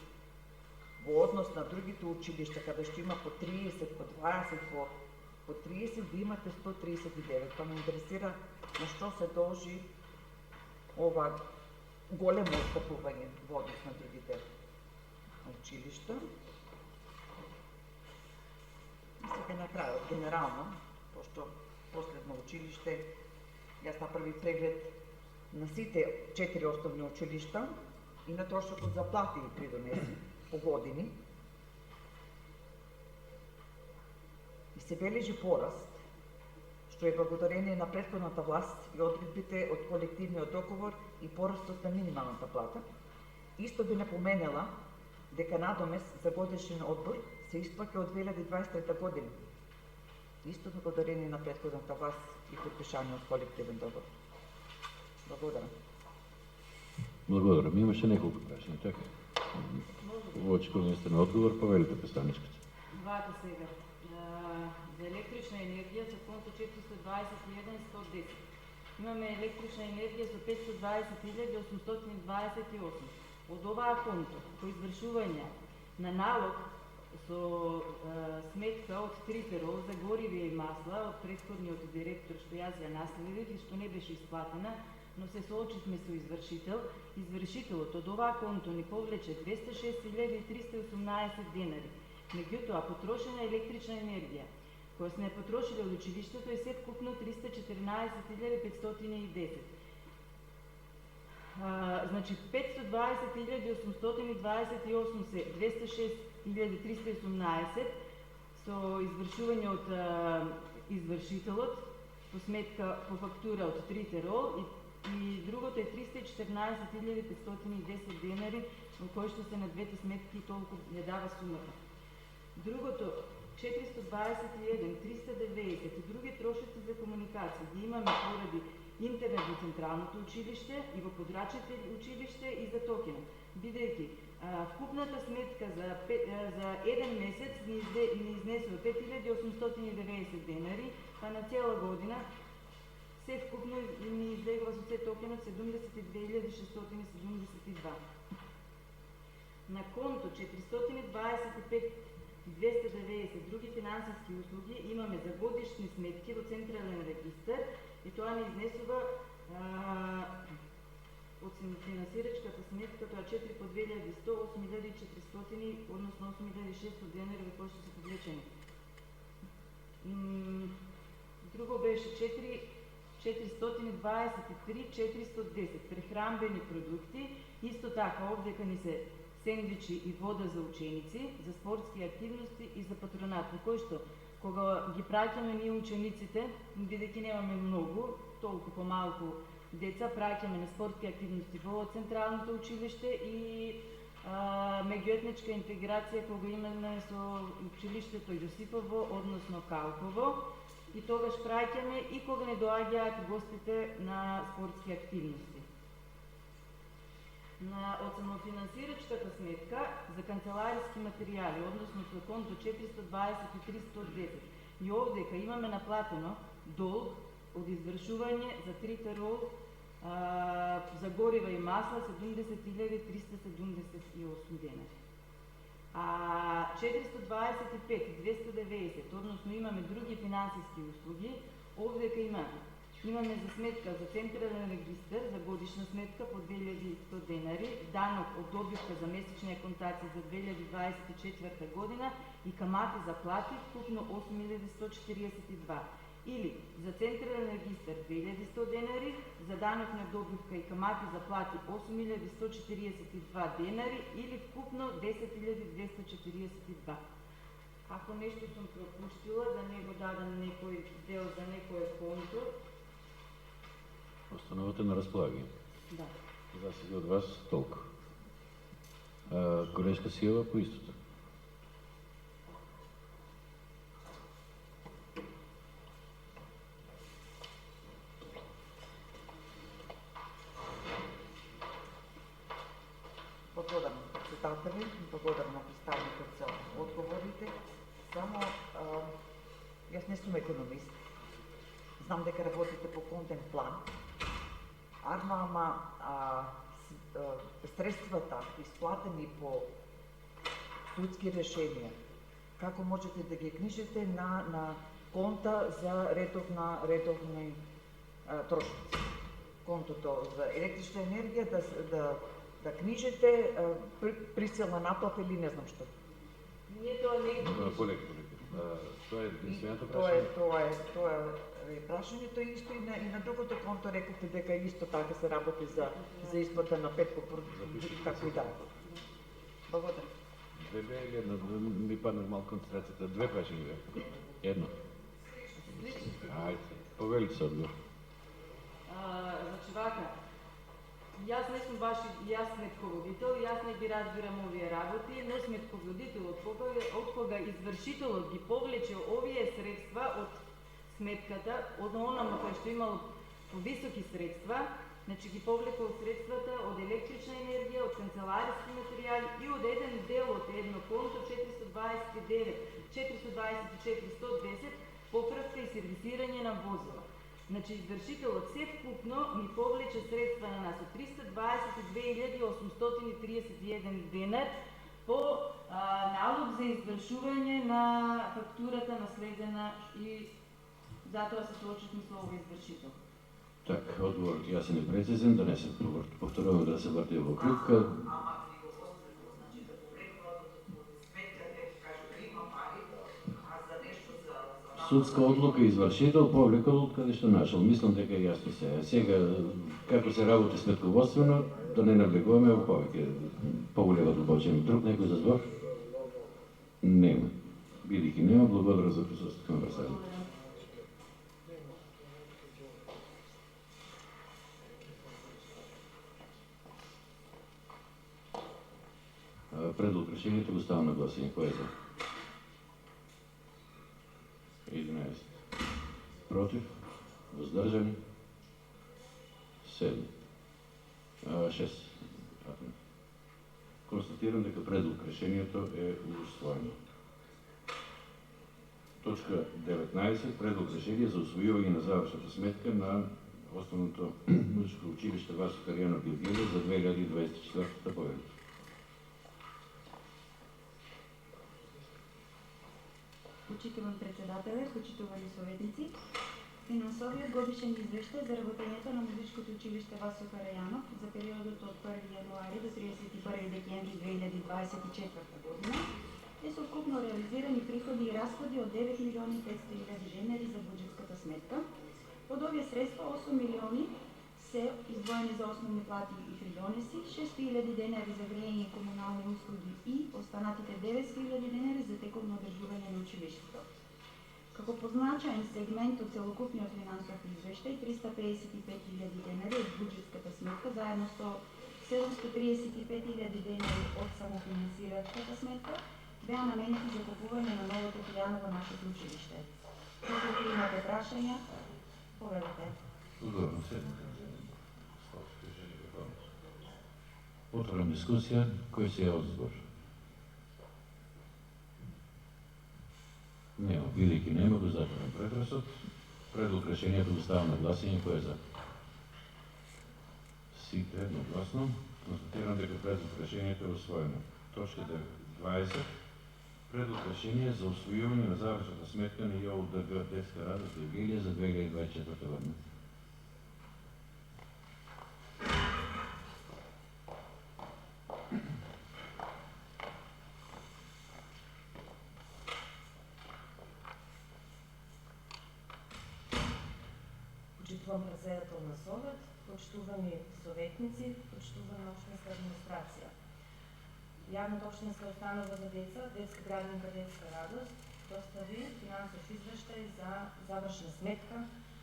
во однос на другите училишта, каде што има по 30, по 20, по 30, ви имате 139. Па ме интересира на што се должи ова големо отстапување во однос на другите училишта. И сега на крајот, генерално, пошто последно училиште, јас направи преглед на сите 4 основни училишта и на трошокот за плати и придонеси по години. И се бележи пораст, што е благодарение на претходната власт и одредбите од колективниот договор и порастот на минималната плата. Исто би напоменела дека надомес за годишен одбор се исплаќа од 2023 година. Исто благодарение на претходната власт и подпишаниот колективен договор. Благодарам. Благодарам. Имаше неколку прашања, така? Во очекување на одговор, повелите представничката. Двата сега. За електрична енергија со конто 421.110. Имаме електрична енергија со 520.828. Од оваа конто, по извршување на налог со сметка од Триперол за гориви и масла од претходниот директор што јас ја наследив и што не беше исплатена, но се соочивме со извршител. Извршителот од оваа конто ни повлече 206.318 денари. Меѓутоа, потрошена електрична енергија, која сме потрошили од училиштето е сепкупно 314.510. Значи 520.828 се 206.318 со извршување од извршителот по сметка по фактура од Тритерол и другото е 314.510 денари во кој што се на двете сметки и толку не дава сумата. Другото 421.390 и други трошоци за комуникација ги имаме поради интернет во Централното училиште и во Подрачите училиште и за токена, бидејќи вкупната сметка за еден месец ни изнесува 5.890 денари, па на цела година се вкупно ни излегува со се токенот 72.672. На конто 425.290 други финансиски услуги имаме за годишни сметки во Централен регистар и тоа не изнесува од финансирачката сметка, тоа 4 по 2100, 8400, односно 8600 денари во кои што се повлечени. Друго беше 423.410 прехранбени продукти, исто така овдека ни се сендвичи и вода за ученици, за спортски активности и за патронат, на кој што кога ги праќаме ние учениците, бидејќи немаме многу, толку помалку деца, праќаме на спортски активности во Централното училиште и меѓуетничка интеграција кога имаме со училиштето Јосипово, односно Калково, и тогаш праќаме и кога не доаѓаат гостите на спортски активности. Од самофинансирачката сметка за канцелариски материјали, односно со конто 423.110, и овдека имаме наплатено долг од извршување за Тритерол за горива и масла 70.378 денари. 425.290, односно имаме други финансиски услуги, овдека имаме за сметка за Централен регистар, за годишна сметка по 2100 денари, данок од добивка за месечни аконтации за 2024 година и камати за плати вкупно 8142. Или за Централен регистар 2100 денари, за данок на добивка и камати за плати 8142 денари или вкупно 10.242. Ако нешто сум пропуштила, да не го дадам некој дел за некој конто. Остановате на располагање. Да. За сега од вас толку. Колешка Сиева по истото. Благодарам председатели, благодарам на представникот за одговорите. Само, јас не сум економист, знам дека работите по контен план, ама средствата исплатени по судски решенија, како можете да ги книжите на конта за редовни трошоци? Контото за електрична енергија да книжите присилна наплата или не знам што. Ние тоа не Полека. Тоа е единственото прашање. Тоа е прашањето и исто и на другото конто рековте дека исто така се работи за исплата на 5 по како и да. Благодарам. Две или едно, ми падна малку концентрацијата. Две прашања беа. Едно. Ајде, повелите се одговор. Значи вака, јас не сум баш јас сметководител, јас не ги разбирам овие работи, но сметководителот од кога извршителот ги повлече овие средства од сметката, од онамо кој што имало високи средства, значи ги повлекол средствата од електрична енергија, од канцелариски материјали и од еден дел од едно конто 424.110 поправка и сервисирање на возила. Значи, извршителот се вкупно ни повлече средства на нас од 322.831 денар по налог за извршување на фактурата наследена и затоа се соочивме со овој извршител. Так, одговорот јасен и прецизен, да не се повторуваме да се врти во круг. судска одлука извршител повлекал од каде што нашол. Мислам дека е јасно сега. Сега, како се работи сметководствено, да не наблегуваме во повеќе поголема длабочина. Друг некој за збор? Нема. Бидејќи нема, благодарам за присуството на заседанието. Предлог решението го ставам на гласение. Кој е за? 11. Против? Воздржани? 7. 6. Констатирам дека предлог решението е усвоено. Точка 19. Предлог решение за усвојување на завршната сметка на Основното музичко училиште Васо Каријанов Георгиев за 2024 година. Почитуван председателе, почитувани советници, финансовиот годишен извештај за работењето на музичкото училиште Васо Карајанов за периодот од 1 јануари до 31 декември 2024 година е со вкупно реализирани приходи и расходи од 9 милиони 500 000 денари за буџетската сметка. Од овие средства 8 милиони се издвоени за основни плати и фридонеси, 6.000 денари за грејење и комунални услуги и останатите 9.000 денари за тековно одржување на училиштето. Како позначаен сегмент од целокупниот финансов извештај, 355.000 денари од буџетската сметка, заедно со 735.000 денари од самофинансирачката сметка, беа наменети за купување на новото пијано во нашето училиште. Ако имате прашања, повелете. Отворам дискусија. Кој се јава за збор? Нема. Бидејќи нема, го затворам претресот. Предлог решението го ставам на гласење. Кој е за? Сите едногласно. Констатирам дека предлог решението е усвоено. Точка 20. Предлог решение за усвојување на завршната сметка на ЈОУДГ Детска радост Евгелија за 2024 година. Почитуван председател на Совет, почитувани советници, почитувана општинска администрација. Јавната општинска установа за деца, детска градинка Детска радост, достави финансов извештај за завршна сметка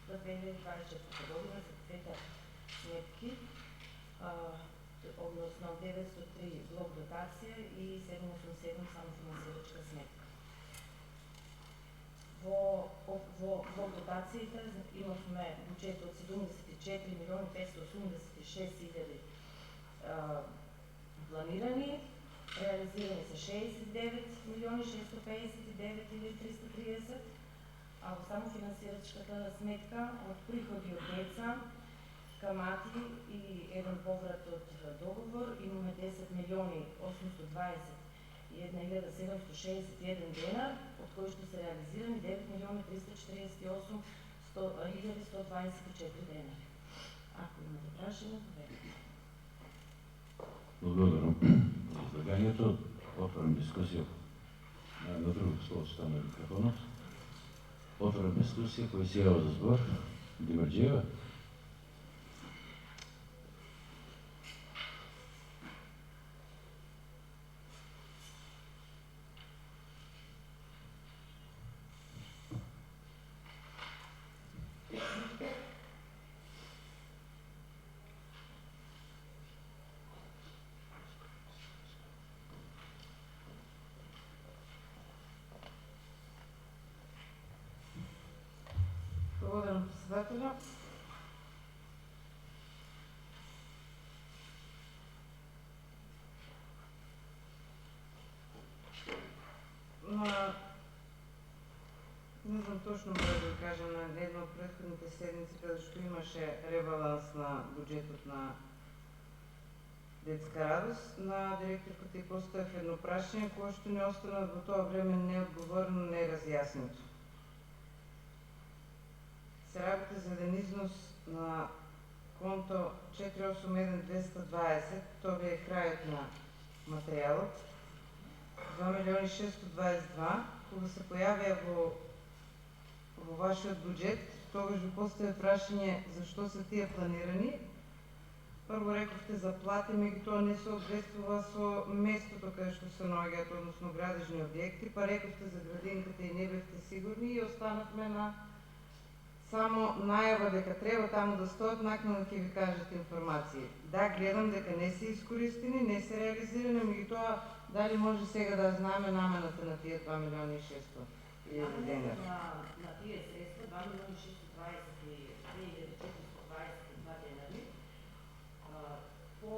за 2024 година за двете сметки, односно 903 блок дотација и 787 самофинансирачка сметка. Во блок дотациите имавме буџет од 74 милиони 586 хиляди планирани, реализирани се 69 милиони 659 хиляди 330, а во самофинансирачката сметка од приходи од деца, камати и еден поврат од договор имаме 10 милиони 821.761 денар, од кои што се реализирани 9 милиони 348.124 денари. Ако имате прашање, поведете. Благодарам за излагањето. Отворам дискусија. На друг слот стана микрофонот. Отворам дискусија. Кој се јава за збор? Димарџиева. Благодарам председателя. Не знам точно може да кажа на една од претходните седмици, каде што имаше ребаланс на буџетот на Детска радост, на директорката и поставив едно прашање кое што не остана во тоа време неодговорено, неразјаснето. Се работи за еден износ на конто 481.220, тоа е крајот на материјалот, 2.622.000, кога се појавија во во вашиот буџет, тогаш ви постави прашање зашто се тие планирани. Прво рековте за плати, меѓутоа не соодветствува со местото каде што се наоѓаат, односно градежни објекти, па рековте за градинката и не бевте сигурни и останавме на само најава дека треба таму да стоат, накнадно ќе ви кажат информации. Да, гледам дека не се искористени, не се реализирани, меѓутоа дали може сега да знаеме намената на тие 2 милиони и 600 илјади денари? На тие средства 2 милиони 622 денари по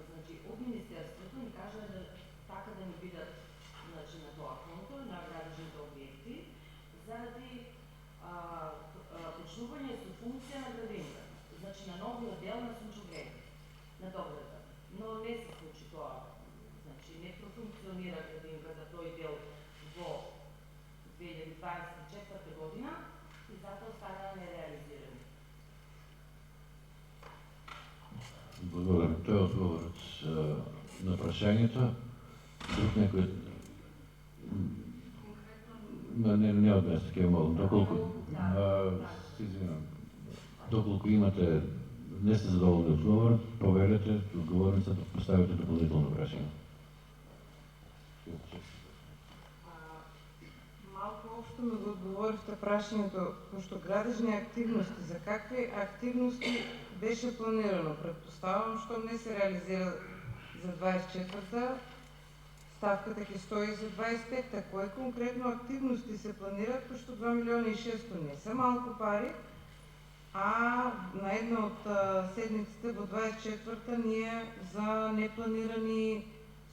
значи од министерството ни кажа да така да ни бидат значи на тоа конто на градежните објекти заради почнување со функција на градинка, значи на новиот дел на сончогреје, на дограда. Но не се случи тоа, значи не профункционира градинката тој дел во 2024 година и затоа остана нереализирани. Благодарам. Тоа е одговорот на прашањето. Друг некој... Не од место, ќе молам. Доколку имате, не сте задоволни одговорот, проверете одговорницата, поставите дополнително прашање. Малку општо ми го одговоривте прашањето, пошто градежни активности, за какви активности беше планирано? Предпоставам што не се реализира за 24-та, ставката ќе стои за 25-та. Кои конкретно активности се планират, пошто 2 милиони и 600 не се малку пари, а на една од седмиците во 24-та ние за непланирани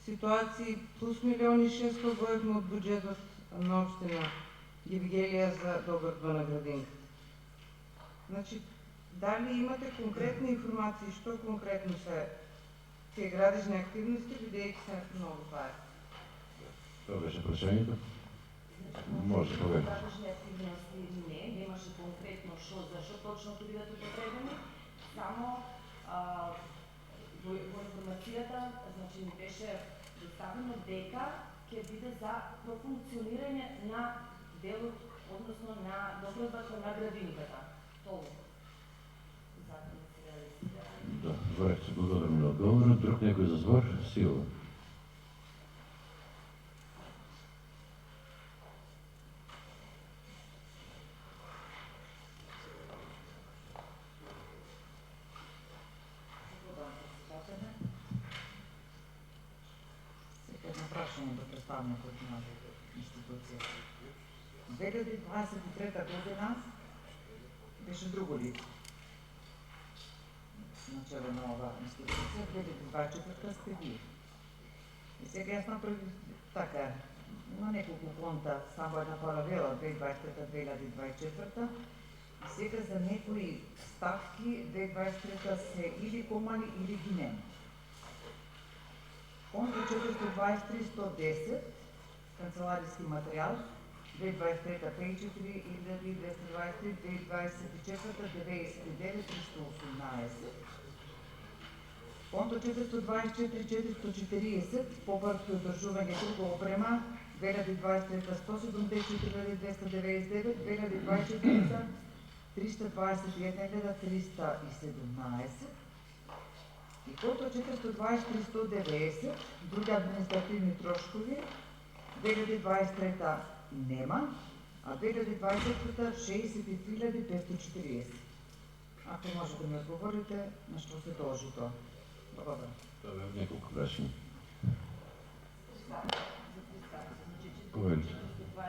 ситуации плюс милиони и 600 гоевме од буџетот на општина Гевгелија за доградба на градинката. Значи, дали имате конкретни информации што конкретно се тие градежни активности, бидејќи се многу пари? Тоа беше прашањето? Може, проверите. Градежни активности немаше конкретно зашто точно ќе бидат употребени, само во информацијата, значи ни беше доставено дека ќе биде за профункционирање на делот, односно на доградбата на градинката. Толку. Затоа не се реализира. Да, добре, се благодарам на одговорот. Друг некој за збор? Силва. Прашање до представникот на институција. 2023 година беше друго лице на чело на оваа институција, 2024 сте вие. И сега јас направив така, на неколку фронта, само една паралела 2023-2024, и сега за некои ставки 2023 се или помали или ги нема. Конто 423-110, канцелариски материјал, 2023 54 1223, 2024 99-318. Конто 424-440, поправки одржување друга опрема, 2023 174-299, 2024 321-317. И конто 423-190, други административни трошкови, 2023 нема, а 2024 63.540. Ако може да ми одговорите, на што се дължи тоа? Благодарам. Това е неколку прашања. Повелите. 120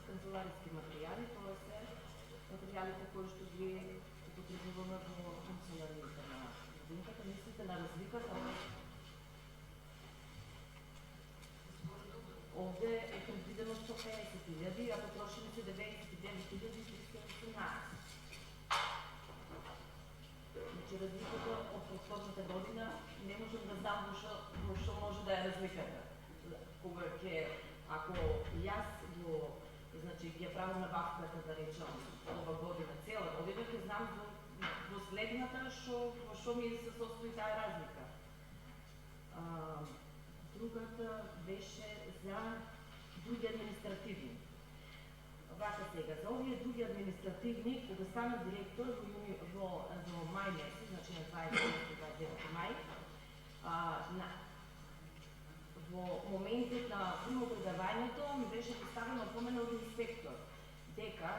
канцелариски материјали, тоа се материјалите кои што ги употребуваме во функционирањето на градинката. Мислите на разликата? Овде е предвидено 150.000, а потрошени се 99.318. Значи разликата од претходната година не можам да знам во што може да е разликата. Кога ќе, ако јас го, значи ќе правам набавката, да речам, ова година, цела година, ќе знам во следната во што ми се состои таа разлика. Другата беше за други административни. вака сега, за овие други административни, кога станав директор во мај месец, значи на 29 мај, во моментот на примопредавањето ми беше поставено помена од инспектор дека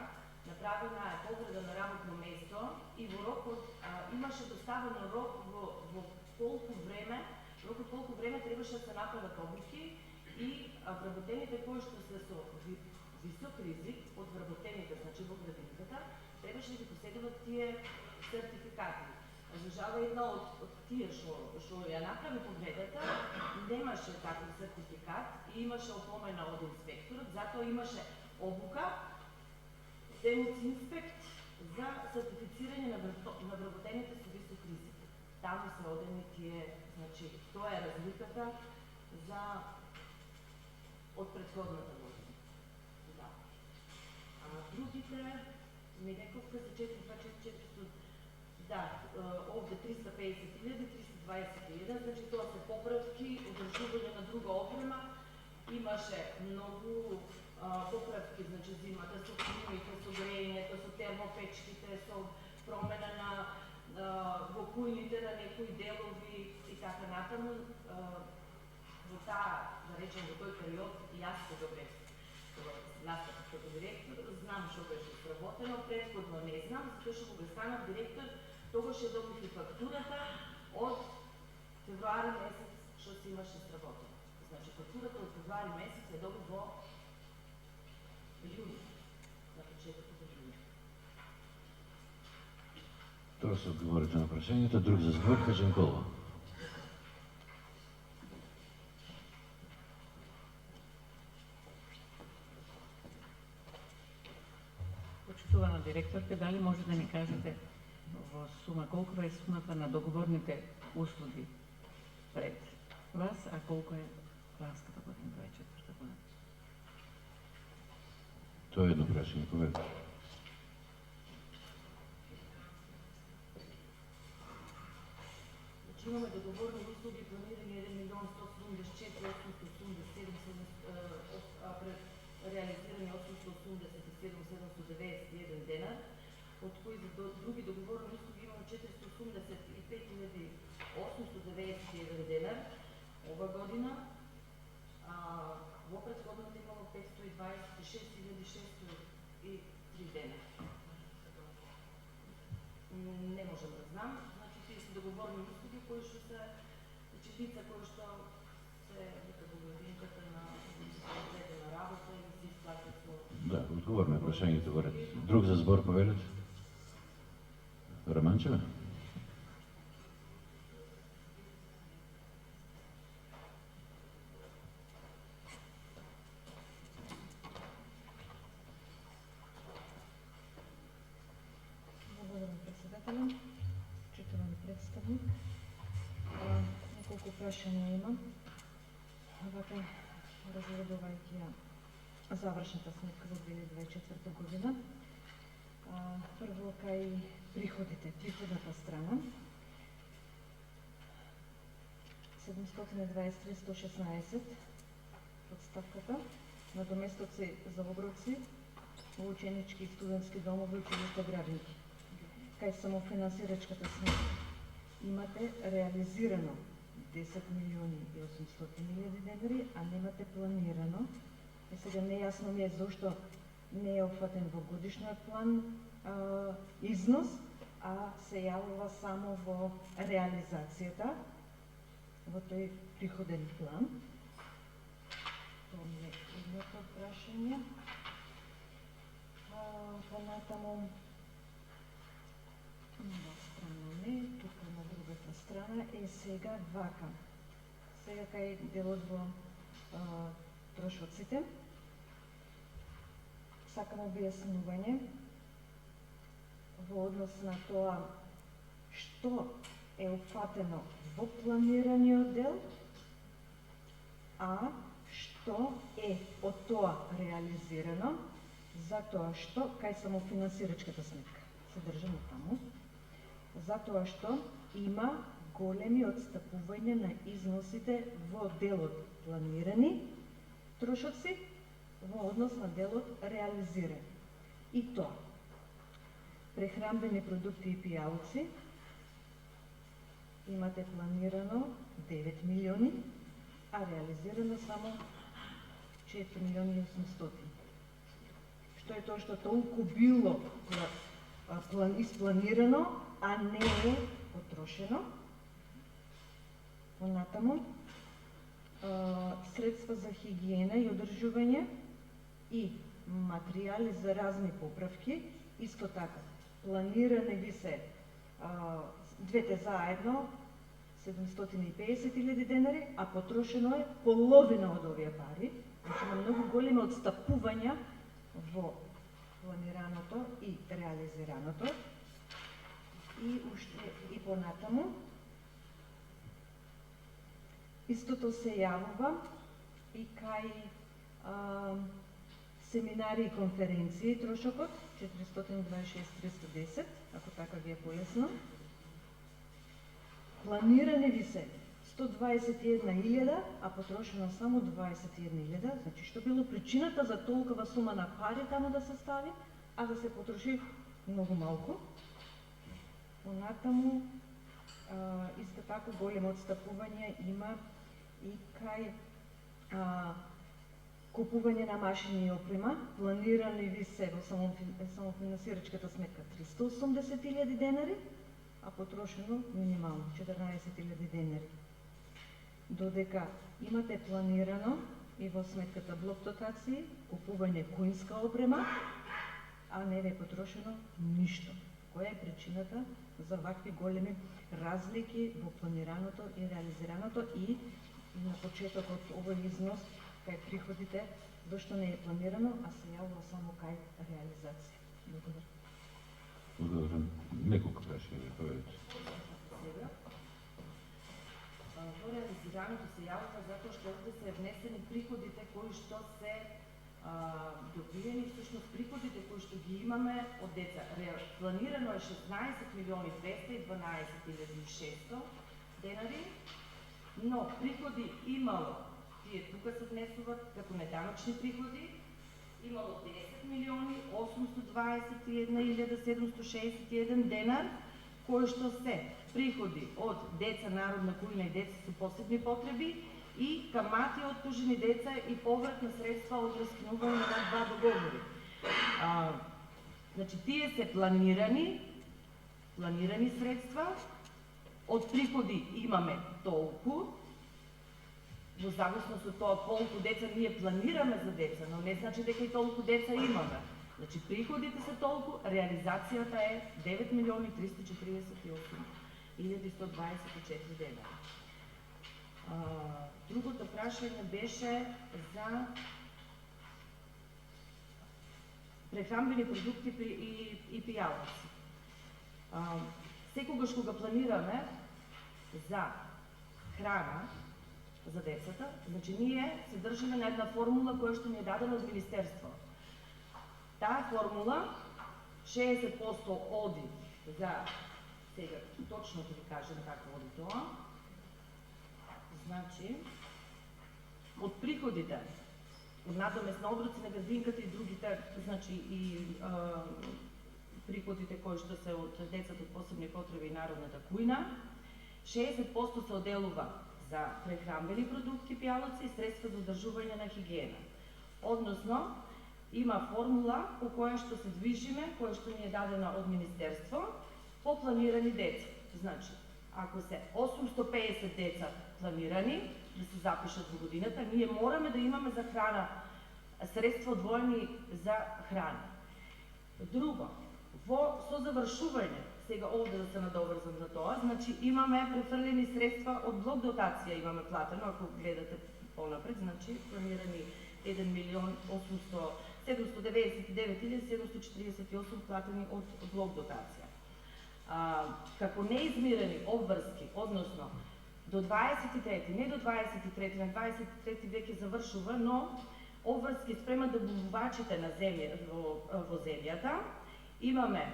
направена е повреда на работно место и во рокот имаше доставено рок во колку време требаше да се направат обуки и вработените кои што се со висок ризик од вработените, значи во градинката, требаше да ги поседуват тие сертификати. За жал една од тие што ја направи повредата, немаше таков сертификат и имаше опомена од инспекторот, затоа имаше обука Демоц инспект за сертифицирање на вработените со висок ризик. Таму се одени тие, значи, тоа е разликата за од претходната година. Да. Другите, ми рековте за 424, да, овде 350.000, 320.000, значи тоа се поправки, одржување на друга опрема, имаше многу поправки, значи зимата со климите, со грејењето, со термопечките, со промена на во кујните на некои делови и така натаму. Во таа, да речем, во тој период, и јас кога бев настапав како директор, знам што беше сработено, претходно не знам, затоа што кога станав директор, тогаш ја добив и фактурата од февруари месец што се имаше сработено. Значи, фактурата од февруари месец ја добив во јуни, на почетокот од јуни. Тоа се одговорите на прашањето. Друг за збор, Кажанкова. Почитувана директорка, дали може да ни кажете во сума колку е сумата на договорните услуги пред вас, а колку е планската година, 24-та година? Тоа е едно прашање, поведете. Значи имаме договорни услуги планирани 1.184.887 реализирани 887.791 денар, од кои за други договорни услуги имаме 485.891 денар ова година, во претходната имало 526.603 денар. Не можам да знам, значи тие се договорни услуги кои што се лица кои што се во градинката на одредена работа и се исплатат со... Да, одговор на прашањето во ред. Друг за збор, повелете? Романчева? Благодарам, председателен. Читуван представник. Неколку прашања имам. Вака, разгледувајќи ја завршната сметка за 2024 година. Прво кај приходите, приходната страна. 723.116 подставката, надоместоци за оброци во ученички и студентски домови и училишта градинки. Кај самофинансирачката сметка имате реализирано 10.800.000 денари, а немате планирано. И сега нејасно ми е зошто не е опфатен во годишниот план износ, а се јавува само во реализацијата, во тој приходен план. Тоа ми е едното прашање. Понатаму на страна не, тука на другата страна е сега вака. Сега кај делот во трошоците. Сакам објаснување во однос на тоа што е опфатено во планираниот дел, а што е од тоа реализирано, затоа што кај самофинансирачката сметка се држаме таму, затоа што има големи отстапување на износите во делот планирани трошоци во однос на делот реализиран. И тоа, прехранбени продукти и пијалци, имате планирано 9 милиони, а реализирано само 4 милиони и 800. Што е тоа што толку било испланирано, а не е потрошено. Понатаму, средства за хигиена и одржување и материјали за разни поправки, исто така, планирани ви се двете заедно 750.000 денари, а потрошено е половина од овие пари. Значи има многу големи отстапувања во планираното и реализираното. И уште и понатаму, истото се јавува и кај семинари и конференции трошокот 426.310, ако така ви е појасно. Планирани ви се 121.000, а потрошено само 21.000, значи што било причината за толкова сума на пари таму да се стави, а да се потроши многу малку. Понатаму, исто така големо отстапување има и кај купување на машини и опрема. Планирани ви се во самофинансирачката сметка 380.000 денари, а потрошено минимално 14.000 денари. Додека имате планирано и во сметката блок дотации купување коинска опрема, а не е потрошено ништо. Која е причината за вакви големи разлики во планираното и реализираното и на почетокот овој износ кај приходите, зашто не е планирано, а се јавува само кај реализација? Благодарам. Благодарам. Неколку прашања, поведете. Во реализираното се јавува затоа што овде се внесени приходите кои што се добиени, всушност приходите кои што ги имаме од деца. Планирано е 16.212.600 денари, но приходи имало, тие тука се внесуват како неданочни приходи, имало 10.821.761 денар, кои што се приходи од деца народна кујна и деца со посебни потреби и камати од тужени деца и поврат на средства од раскинување на два договори. Значи, тие се планирани средства, од приходи имаме толку, во зависност од тоа колку деца ние планираме за деца, но не значи дека и толку деца имаме. Значи, приходите се толку, реализацијата е 9.348.124 денари. Другото прашање беше за прехранбени продукти и пијалци. Секогаш кога планираме за храна за децата, значи ние се држиме на една формула која што ни е дадена од Министерство. Таа формула 60% оди за, сега точно ќе ви кажем како оди тоа, значи од приходите од надомесна оброци на градинката и другите, значи и приходите кои што се од децата од посебни потреби и народната кујна, 60% се оделува за прехранбени продукти, пијалци и средства за одржување на хигиена. Односно, има формула по која што се движиме, која што ни е дадена од Министерство, по планирани деца. Значи, ако се 850 деца планирани да се запишат во годината, ние мораме да имаме за храна средства одвоени за храна. Друго, со завршување, сега овде да се надоврзам за тоа, значи имаме префрлени средства од блок дотација, имаме платено, ако гледате понапред, значи планирани 1.799.748 платени од блок дотација. Како неизмирени обврски, односно до 23, не до 23, на 23 веќе завршува, но обврски спрема добувачите на во земјата, имаме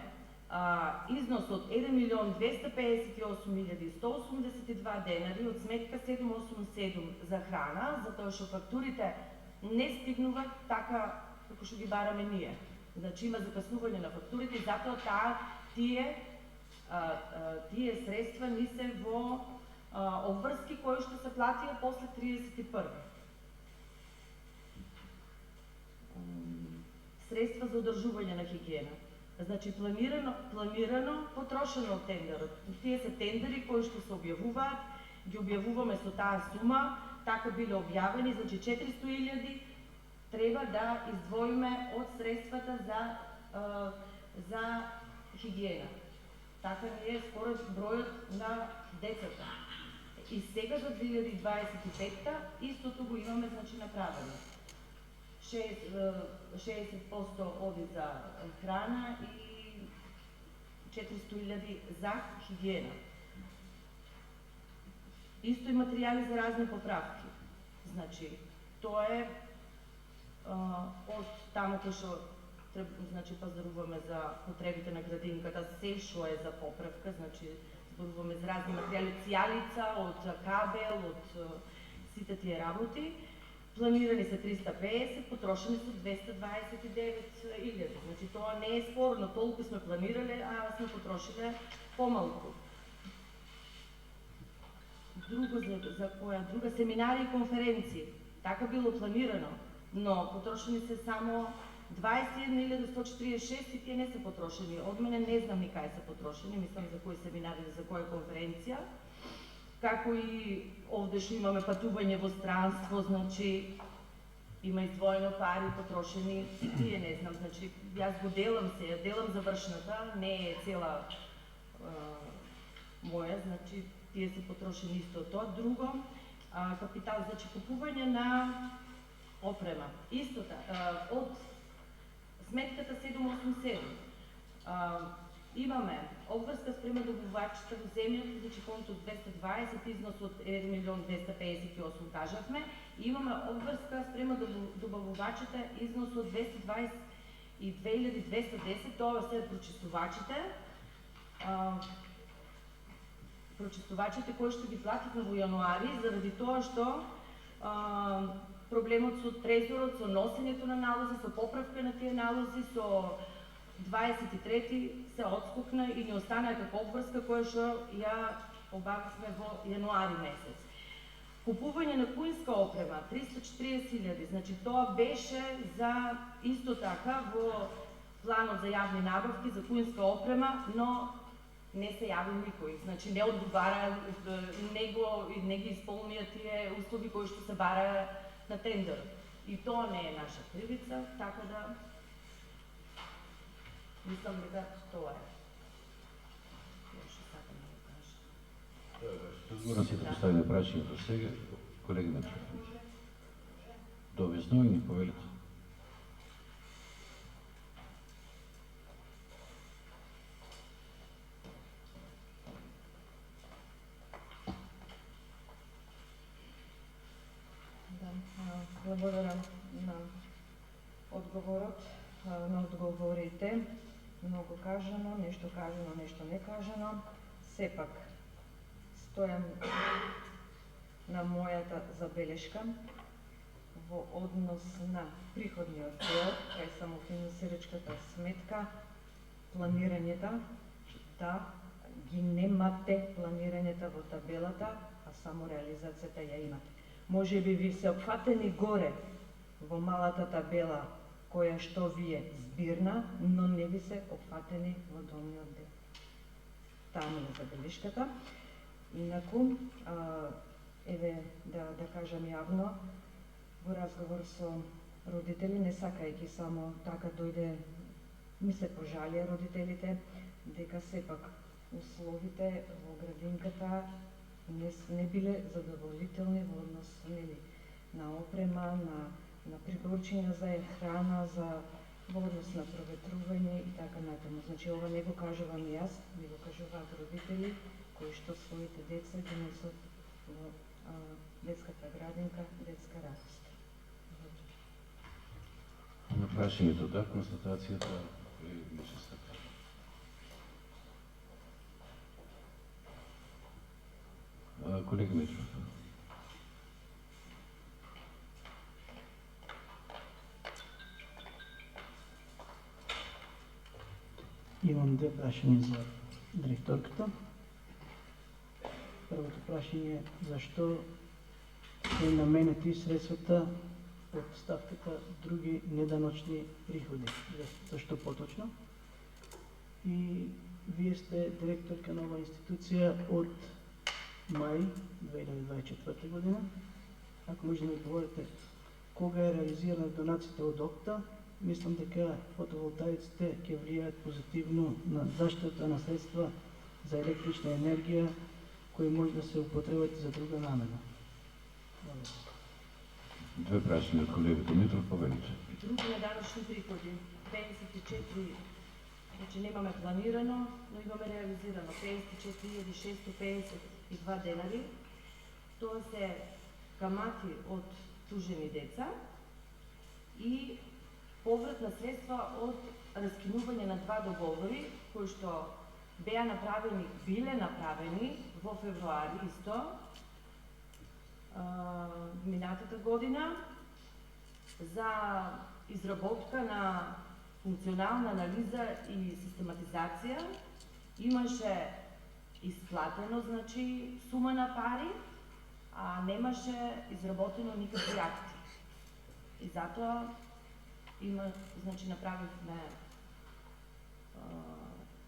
износ од 1.258.182 денари од сметка 787 за храна, затоа што фактурите не стигнуваат така како што ги бараме ние. Значи има закаснување на фактурите и затоа тие средства не се во обврски кои што се платија после 31. Средства за одржување на хигиена. Значи планирано потрошено од тендерот. Тие се тендери кои што се објавуваат, ги објавуваме со таа сума, така биле објавени, значи 400.000 треба да издвоиме од средствата за хигиена. Така не е според бројот на децата. И сега за 2025-та истото го имаме значи направено. 60% оди за храна и 400.000 за хигиена. Исто и материјали за разни поправки. Значи, тоа е од таму кој што значи пазаруваме за потребите на градинката, се што е за поправка, значи зборуваме за разни материјали, од цијалица, од кабел, од сите тие работи. Планирани се 350, потрошени се 229.000. Значи тоа не е спорно, толку сме планирале, а сме потрошиле помалку. Друга семинари и конференции. Така било планирано, но потрошени се само 21.146 и тие не се потрошени. Од мене не знам ни кај се потрошени, мислам за кои семинари, за која конференција. Како и овде што имаме патување во странство, значи има издвоено пари потрошени, и тие не знам, значи јас го делам се, ја делам завршната, не е цела моја, значи тие се потрошени исто тоа. Друго, капитал, значи купување на опрема. Исто така, од сметката 787 имаме обврска спрема добувачите во земјата, значи конто 220, износ од 1.258.000 кажавме, и имаме обврска спрема добавувачите, износ од 222.210, тоа се прочистувачите кои што ги плативме во јануари, заради тоа што проблемот со трезорот, со носењето на налози, со поправка на тие налози, со 23 се отскокна и не остана како обврска која што ја обавивме во јануари месец. Купување на куинска опрема 340.000, значи тоа беше за исто така во планот за јавни набавки за куинска опрема, но не се јави никој, значи не одговара, не ги исполнија тие услови кои што се бараа на тендер. И тоа не е наша кривица, така да мислам дека тоа е. Разборам се да поставиме прашањето сега, колеги Мечев. Довесно и ни повелите. Благодарам на одговорот, на одговорите. Многу кажано, нешто не кажано. Сепак, стојам на мојата забелешка во однос на приходниот дел, кај самофинансирачката сметка, планирањата, да ги немате планирањата во табелата, а само реализацијата ја имате. Може би ви се опфатени горе во малата табела која што ви е збирна, но не ви се опфатени во долниот дел. Таа ми е забелешката. Инаку, еве да кажам јавно, во разговор со родители, не сакајќи само така дојде, ми се пожалија родителите, дека сепак условите во градинката не биле задоволителни во однос на опрема, на приборчиња за храна, во однос на проветрување и така натаму. Значи, ова не го кажувам јас, не го кажуваат родители кои што своите деца ги носат во детската градинка, детска радост. На прашањето, да, констатацијата е нечиста. Колега Мечев. Имам две прашања за директорката. Првото прашање е зашто се наменети средствата од ставката други неданочни приходи? Зашто поточно? И вие сте директорка на оваа институција од мај 2024 година. Ако може да ми говорите кога е реализирана донацијата од ОКТА, мислам дека фотоволтаиците ќе влијаат позитивно на заштита на средства за електрична енергија кои може да се употребат за друга намена. Две прашања од колегата Митров, повелите. Други неданочни приходи, 54, значи немаме планирано, но имаме реализирано 54.652 денари. Тоа се камати од тужени деца и поврат на средства од раскинување на два договори кои што биле направени во февруари исто минатата година за изработка на функционална анализа и систематизација. Имаше исплатено, значи, сума на пари, а немаше изработено никакви акти. И затоа значи, направивме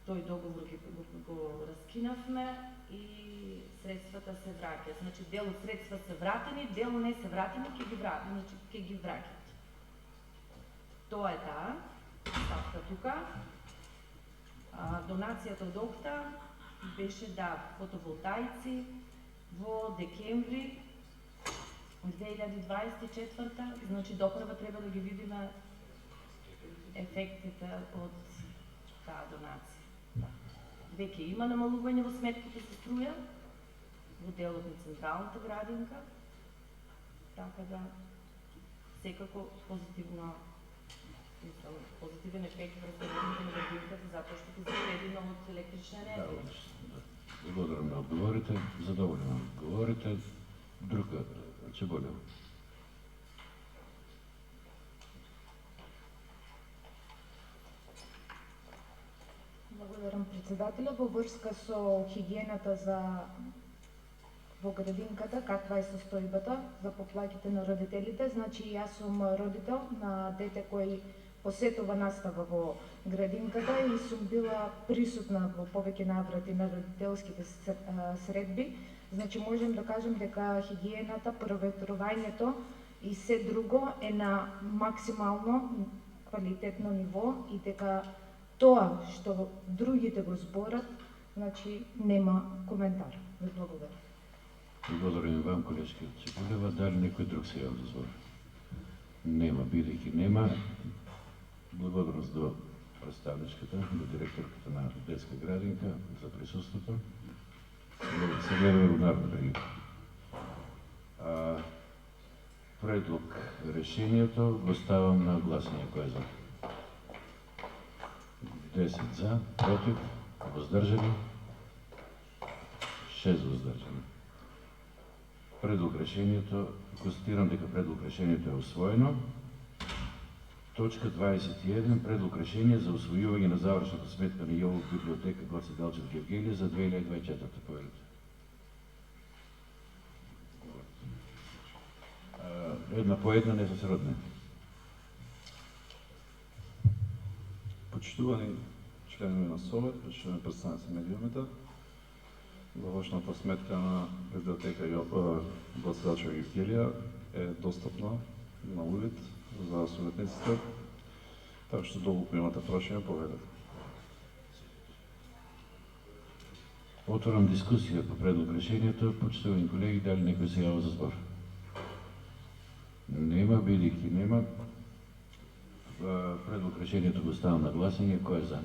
тој договор го раскинавме и средствата се враќаат. Значи дел од средства се вратени, дел не се вратени, ќе ги враќат. Тоа е таа ставка тука. Донацијата од ОКТА беше фотоволтаици во декември 2024, значи допрва треба да ги видиме ефектите од таа донација. Веќе има намалување во сметките за струја, во делот на централната градинка, така да секако позитивен ефект врз делот на градинката, затоа што ќе зареди од електрична енергија. Благодарам да одговорите, задоволено одговорите. Друга, Чеболева. Благодарам председателя. Во врска со хигиената во градинката, каква е состојбата за поплаќите на родителите? Значи, јас сум родител на дете кој посетува настава во градинката и сум била присутна во повеќе наврати на родителските средби. Значи, можем да кажем дека хигиената, проветрувањето и се друго е на максимално квалитетно ниво и дека тоа што другите го зборат, значи нема коментар. Ви благодарам. Благодарам вам, колежки од Чеболева. Дали некој друг се јави за збор? Нема, бидејќи нема. Благодарност до представничката, до директорката на детска градинка за присуството. Се гледаме во Народна регија. Предлог решението го ставам на гласање. Кој е за? 10 за, против, воздржани, 6 воздржани. Предлог решението, констатирам дека предлог решението е усвоено. Точка 21. Предлог решение за усвојување на завршната сметка на ЈОВ библиотека Гоце Делчев Гевгелија за 2024. Повелите. Една по една, не се сродне. Почитувани членови на Совет, почитувани представници на медиумите, завршната сметка на библиотека Гоце Делчев Гевгелија е достапна на увид за советниците, така што доколку имате прашања, поведете. Отворам дискусија по предлог решението. Почитувани колеги, дали некој се јава за збор? Нема, бидејќи нема. Предлог решението го ставам на гласање. Кој е за?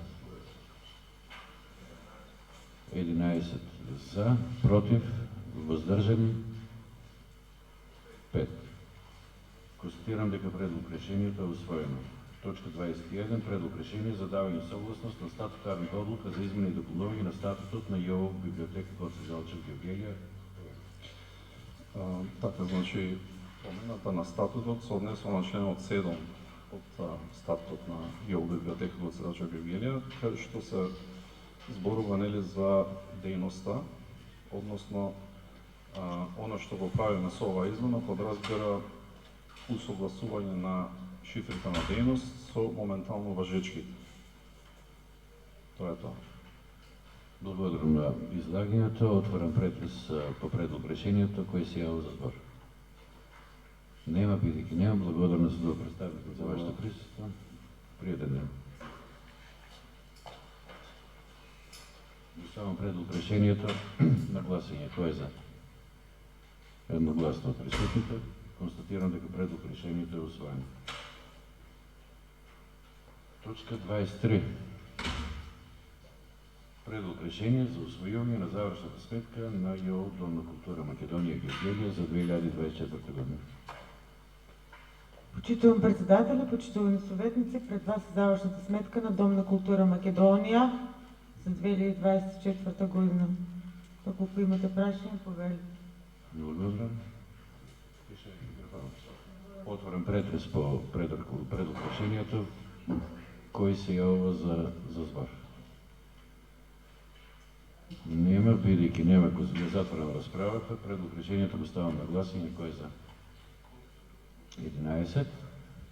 11 за, против, воздржани, 5. Констатирам дека предлог решението е усвоено. Точка 21. Предлог решение за давање согласност на статутарната одлука за измена и дополнување на статутот на ЈОВ библиотека Гоце Делчев Гевгелија. Така, значи, помената на статутот се однесува на членот 7 од статут на ЈО библиотека во Црача Гевгелија, кај што се зборува нели за дејноста, односно она што го правиме со оваа измена подразбира усогласување на шифрите на дејност со моментално важечките. Тоа е тоа. Благодарам на излагањето. Отварам претрес по предлог решението. Кој се јавил за збор? Нема, бидејќи нема. Благодарам на судов представител за вашето присуство. Пријатен ден. Оставам предлог решението на гласање. Кој е за? Едногласно од присутните. Констатирам дека предлог решението е усвоено. Точка 23. Предлог решение за усвојување на завршната сметка на ЈО Дом на култура Македонија Гевгелија за 2024 година. Почитувам председателя, почитувани советници, пред вас е завршната сметка на Дом на култура Македонија за 2024 година. Ако имате прашање, повелите. Благодарам. Отворам претрес по предлог решението. Кој се јавува за збор? Нема, бидејќи нема, ако ја затворам расправата, предлог решението го ставам на гласање. Кој е за? 11.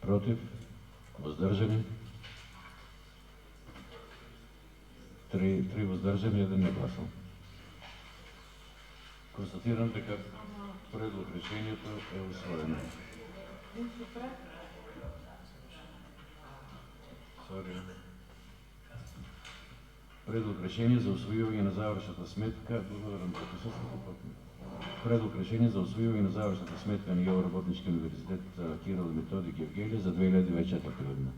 Против? Воздржани? 3 воздржани, 1 не гласал. Констатирам дека предлог решението е усвоено. Предлог решение за усвојување на завршната сметка. Благодарам за присуството. Предлог решение за усвојување на завршната сметка на ЈО Работнички универзитет Кирил и Методий Гевгелија за 2024 година.